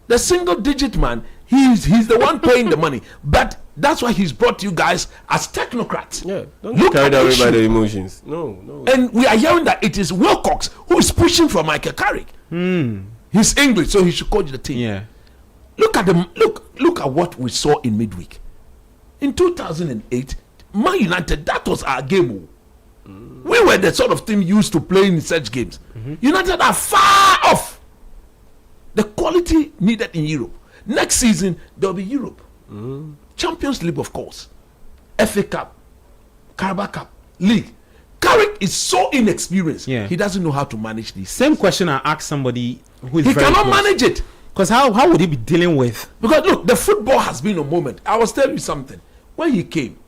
The single-digit man, he's the one paying the money. But that's why he's brought you guys as technocrats. Yeah, don't get carried away by the emotions. No. And we are hearing that it is Wilcox who is pushing for Michael Carrick. He's English, so he should coach the team. Yeah. Look at what we saw in midweek. In 2008, Man United, that was our game. We were the sort of team used to play in such games. United are far off the quality needed in Europe. Next season, there'll be Europe. Champions League, of course. FA Cup, Carabao Cup, League. Carrick is so inexperienced. Yeah. He doesn't know how to manage these. Same question I asked somebody who is he very cannot close. manage it. Because how would he be dealing with? Because look, the football has been a moment. I was telling you something. When he came,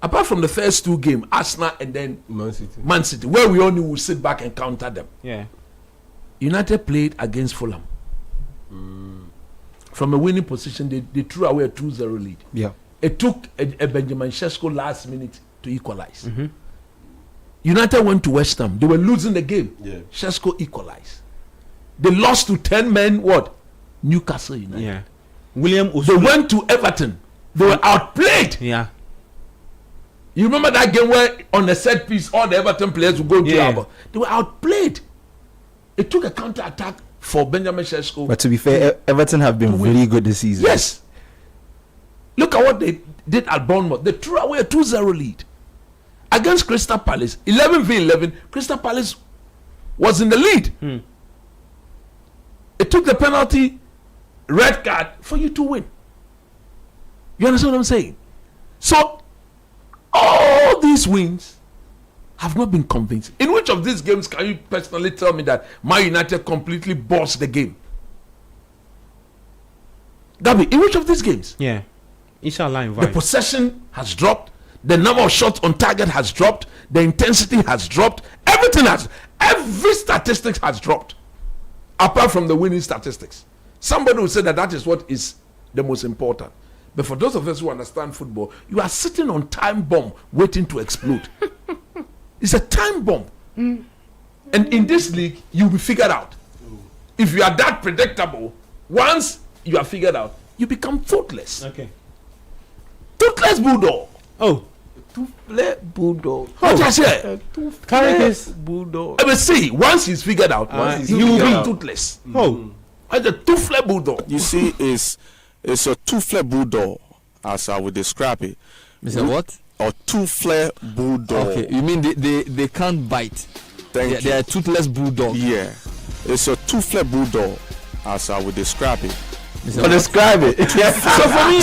apart from the first two games, Arsenal and then Man City, where we only will sit back and counter them. Yeah. United played against Fulham. From a winning position, they threw away a 2-0 lead. Yeah. It took a Benjamin Sesko last minute to equalize. United went to West Ham. They were losing the game. Yeah. Sesko equalized. They lost to 10 men. What? Newcastle United. Yeah. They went to Everton. They were outplayed. Yeah. You remember that game where on the set piece all the Everton players would go to Alba? They were outplayed. It took a counter attack for Benjamin Sesko. But to be fair, Everton have been really good this season. Yes. Look at what they did at Bournemouth. They threw away a 2-0 lead against Crystal Palace. 11v11. Crystal Palace was in the lead. It took the penalty, red card for you to win. You understand what I'm saying? So all these wins have not been convincing. In which of these games can you personally tell me that Man United completely bossed the game? Gabby, in which of these games? Yeah. Inshallah, the possession has dropped. The number of shots on target has dropped. The intensity has dropped. Every statistics has dropped. Apart from the winning statistics. Somebody will say that is what is the most important. But for those of us who understand football, you are sitting on time bomb waiting to explode. It's a time bomb. And in this league, you'll be figured out. If you are that predictable, once you are figured out, you become toothless. Okay. Toothless bulldog. Oh. Toothless bulldog. What I say? Toothless bulldog. Let me see. Once he's figured out, you will be toothless. Oh. Like the toothless bulldog. You see, it's a toothless bulldog, as I would describe it. Mr. What? A toothless bulldog. Okay, you mean they can't bite? They are toothless bulldog. Yeah, it's a toothless bulldog, as I would describe it. Describe it. So for me,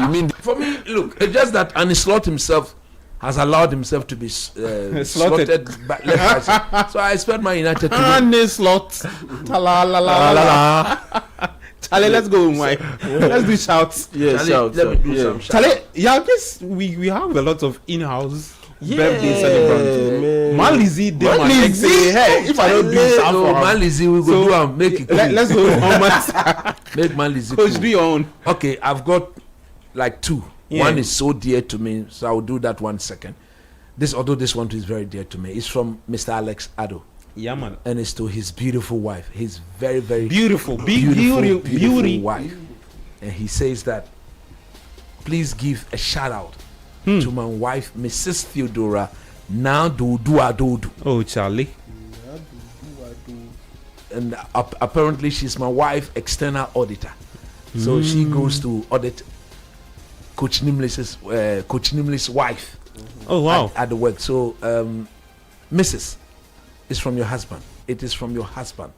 you mean for me, look, it's just that Anislot himself has allowed himself to be slaughtered by left side. So I expect Man United to Anislot. Charlie, let's go, Mike. Let's do shouts. Yeah, Charlie, let me do some shouts. Charlie, yeah, I guess we have a lot of in-house birthday celebrants. Man Lizzie, hey, if I don't do something for Man Lizzie, we go do and make it. Let's go on. Make Man Lizzie. Coach, do your own. Okay, I've got like two. Yeah. One is so dear to me, so I will do that 1 second. Although this one is very dear to me, it's from Mr. Alex Addo. Yeah, man. And it's to his beautiful wife. His very, very beautiful wife. And he says that, please give a shout out to my wife, Mrs. Theodora. Now do adodu. Oh, Charlie. And apparently she's my wife, external auditor. So she goes to audit Coach Nimley's wife. Oh wow! At the work. So, Mrs. is from your husband. It is from your husband,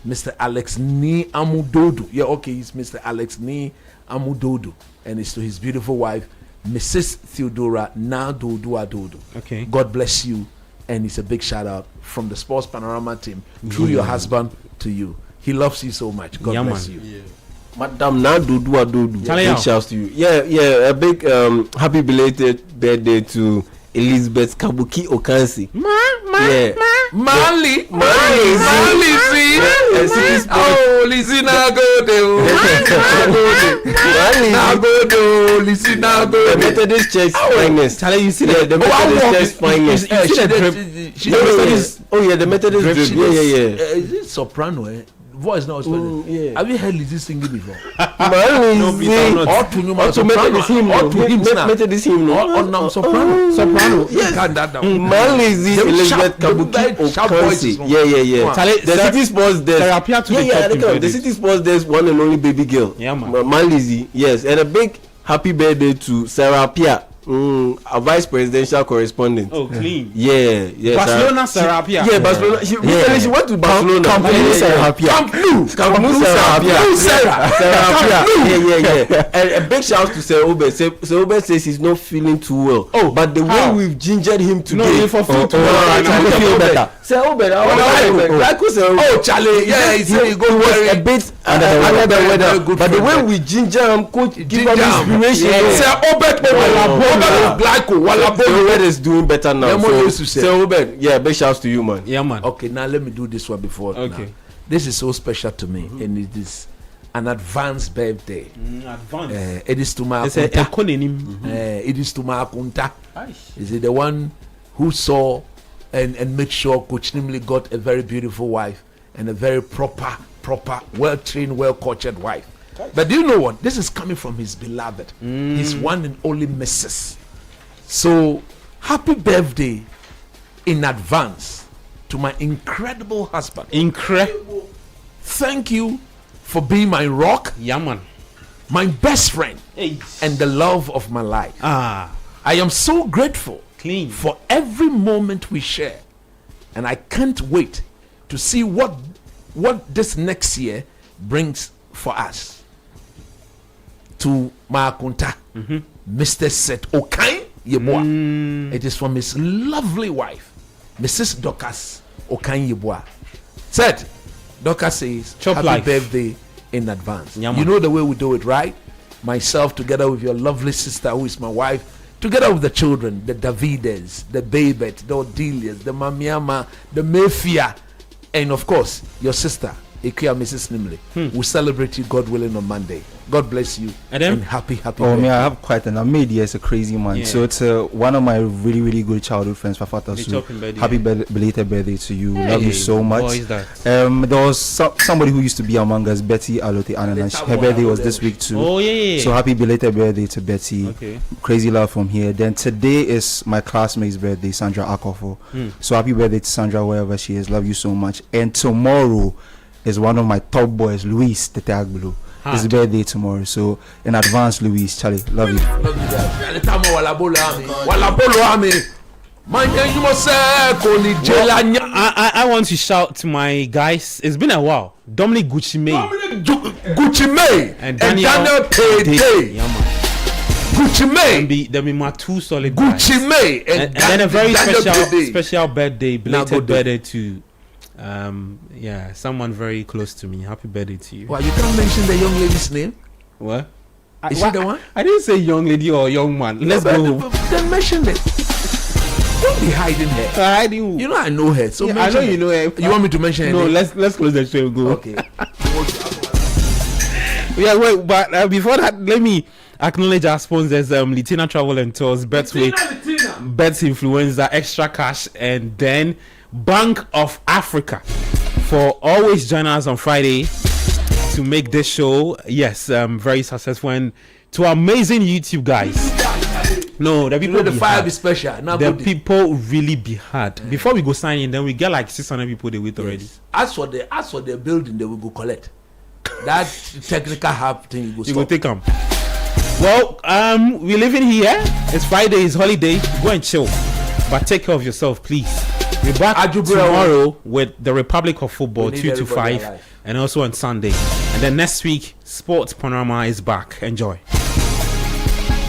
Mr. Alex Ni Amudodu. Yeah, okay, he's Mr. Alex Ni Amudodu, and it's to his beautiful wife, Mrs. Theodora Nadodu Adodu. Okay. God bless you, and it's a big shout out from the Sports Panorama team through your husband to you. He loves you so much. God bless you. Yeah. Madam Nadodu. Big shouts to you. Yeah, a big happy belated birthday to Elizabeth Kabuki Okansi. Mali. Oh, Lizzie Nagodo. The Methodist Church finest. Charlie, you see the Methodist Church finest. The Methodist drip. Yeah. Is it soprano? Voice now. Have you heard Lizzie singing before? Methodist hymn. Soprano. Yes. Elizabeth Kabuki Okansi. Yeah. The City Sports desk. The City Sports desk one and only baby girl. Yeah, man. Manlizi. Yes, and a big happy birthday to Sarah Pia. A vice presidential correspondent. Oh, clean. Yeah. Barcelona, Sarah Pia. Yeah, Barcelona. She went to Barcelona. Camp Nou, Sarah Pia. Yeah. And a big shout to Sir Obed. Sir Obed says he's not feeling too well. Oh, but the way we've gingered him today. No, for food. Feel better. Sir Obed. Oh, Charlie. Yeah, he said he was a bit under the weather. But the way we ginger him, coach, give him inspiration. Sir Obed. Obed is doing better now. So Obed, big shouts to you, man. Yeah, man. Okay, now let me do this one before. Okay. Now. This is so special to me, and it is an advanced birthday. It is to my it is to my akunta. Is it the one who saw and made sure Coach Nimley got a very beautiful wife and a very proper, well-trained, well-cultured wife. But do you know what? This is coming from his beloved, his one and only Mrs. So happy birthday in advance to my incredible husband. Incredible. Thank you for being my rock. Yeah, man. My best friend. Hey. And the love of my life. I am so grateful for every moment we share. And I can't wait to see what this next year brings for us. To my akunta, Mr. Seth Okai Yeboah. It is from his lovely wife, Mrs. Dorcas Okai Yeboah. Seth, Dorcas says, happy birthday in advance. You know the way we do it, right? Myself together with your lovely sister, who is my wife, together with the children, the Davides, the Babet, the Odelias, the Mamiama, the Mayfia, and of course, your sister, Ikea Mrs. Nimley. We'll celebrate you, God willing, on Monday. God bless you. And happy Oh, man, I have quite an amazing. It's a crazy man. Yeah. So it's one of my really, really good childhood friends, Fafata. So happy belated birthday to you. Hey, love you so much. What is that? There was somebody who used to be among us, Betty Alote Ananas. Her birthday was this week too. Oh, yeah. So happy belated birthday to Betty. Okay. Crazy love from here. Then today is my classmate's birthday, Sandra Akofo. So happy birthday to Sandra, wherever she is. Love you so much. And tomorrow is one of my top boys, Luis the Tag Blue. His birthday tomorrow, so in advance, Luis, Charlie, love you. I want to shout to my guys. It's been a while. Dominic Gucci May and Daniel Payday. Gucci May. There be my two solid Gucci guys. May and then a very special birthday, belated birthday to someone very close to me. Happy birthday to you. Well, you can't mention the young lady's name. What? Is she the one? I didn't say young lady or young man. Let's go. Then mention it. Don't be hiding her. Hiding. You know I know her. So I know you know her. You want me to mention her? No, name? let's close the show and go. Okay. Wait, but before that, let me acknowledge our sponsors, Litina Travel and Tours, Betway, Bets Influenza, Extra Cash, and then Bank of Africa for always joining us on Friday to make this show very successful, and to amazing YouTube guys. No, the people the fire be special. The people really be hard. Before we go sign in, then we get like 600 people they wait already. As for the building, they will go collect. That technical hub thing you go take them. Well, we're living here. It's Friday, it's holiday. Go and chill, but take care of yourself, please. We're back tomorrow with the Republic of Football 2 to 5, and also on Sunday. And then next week, Sports Panorama is back. Enjoy.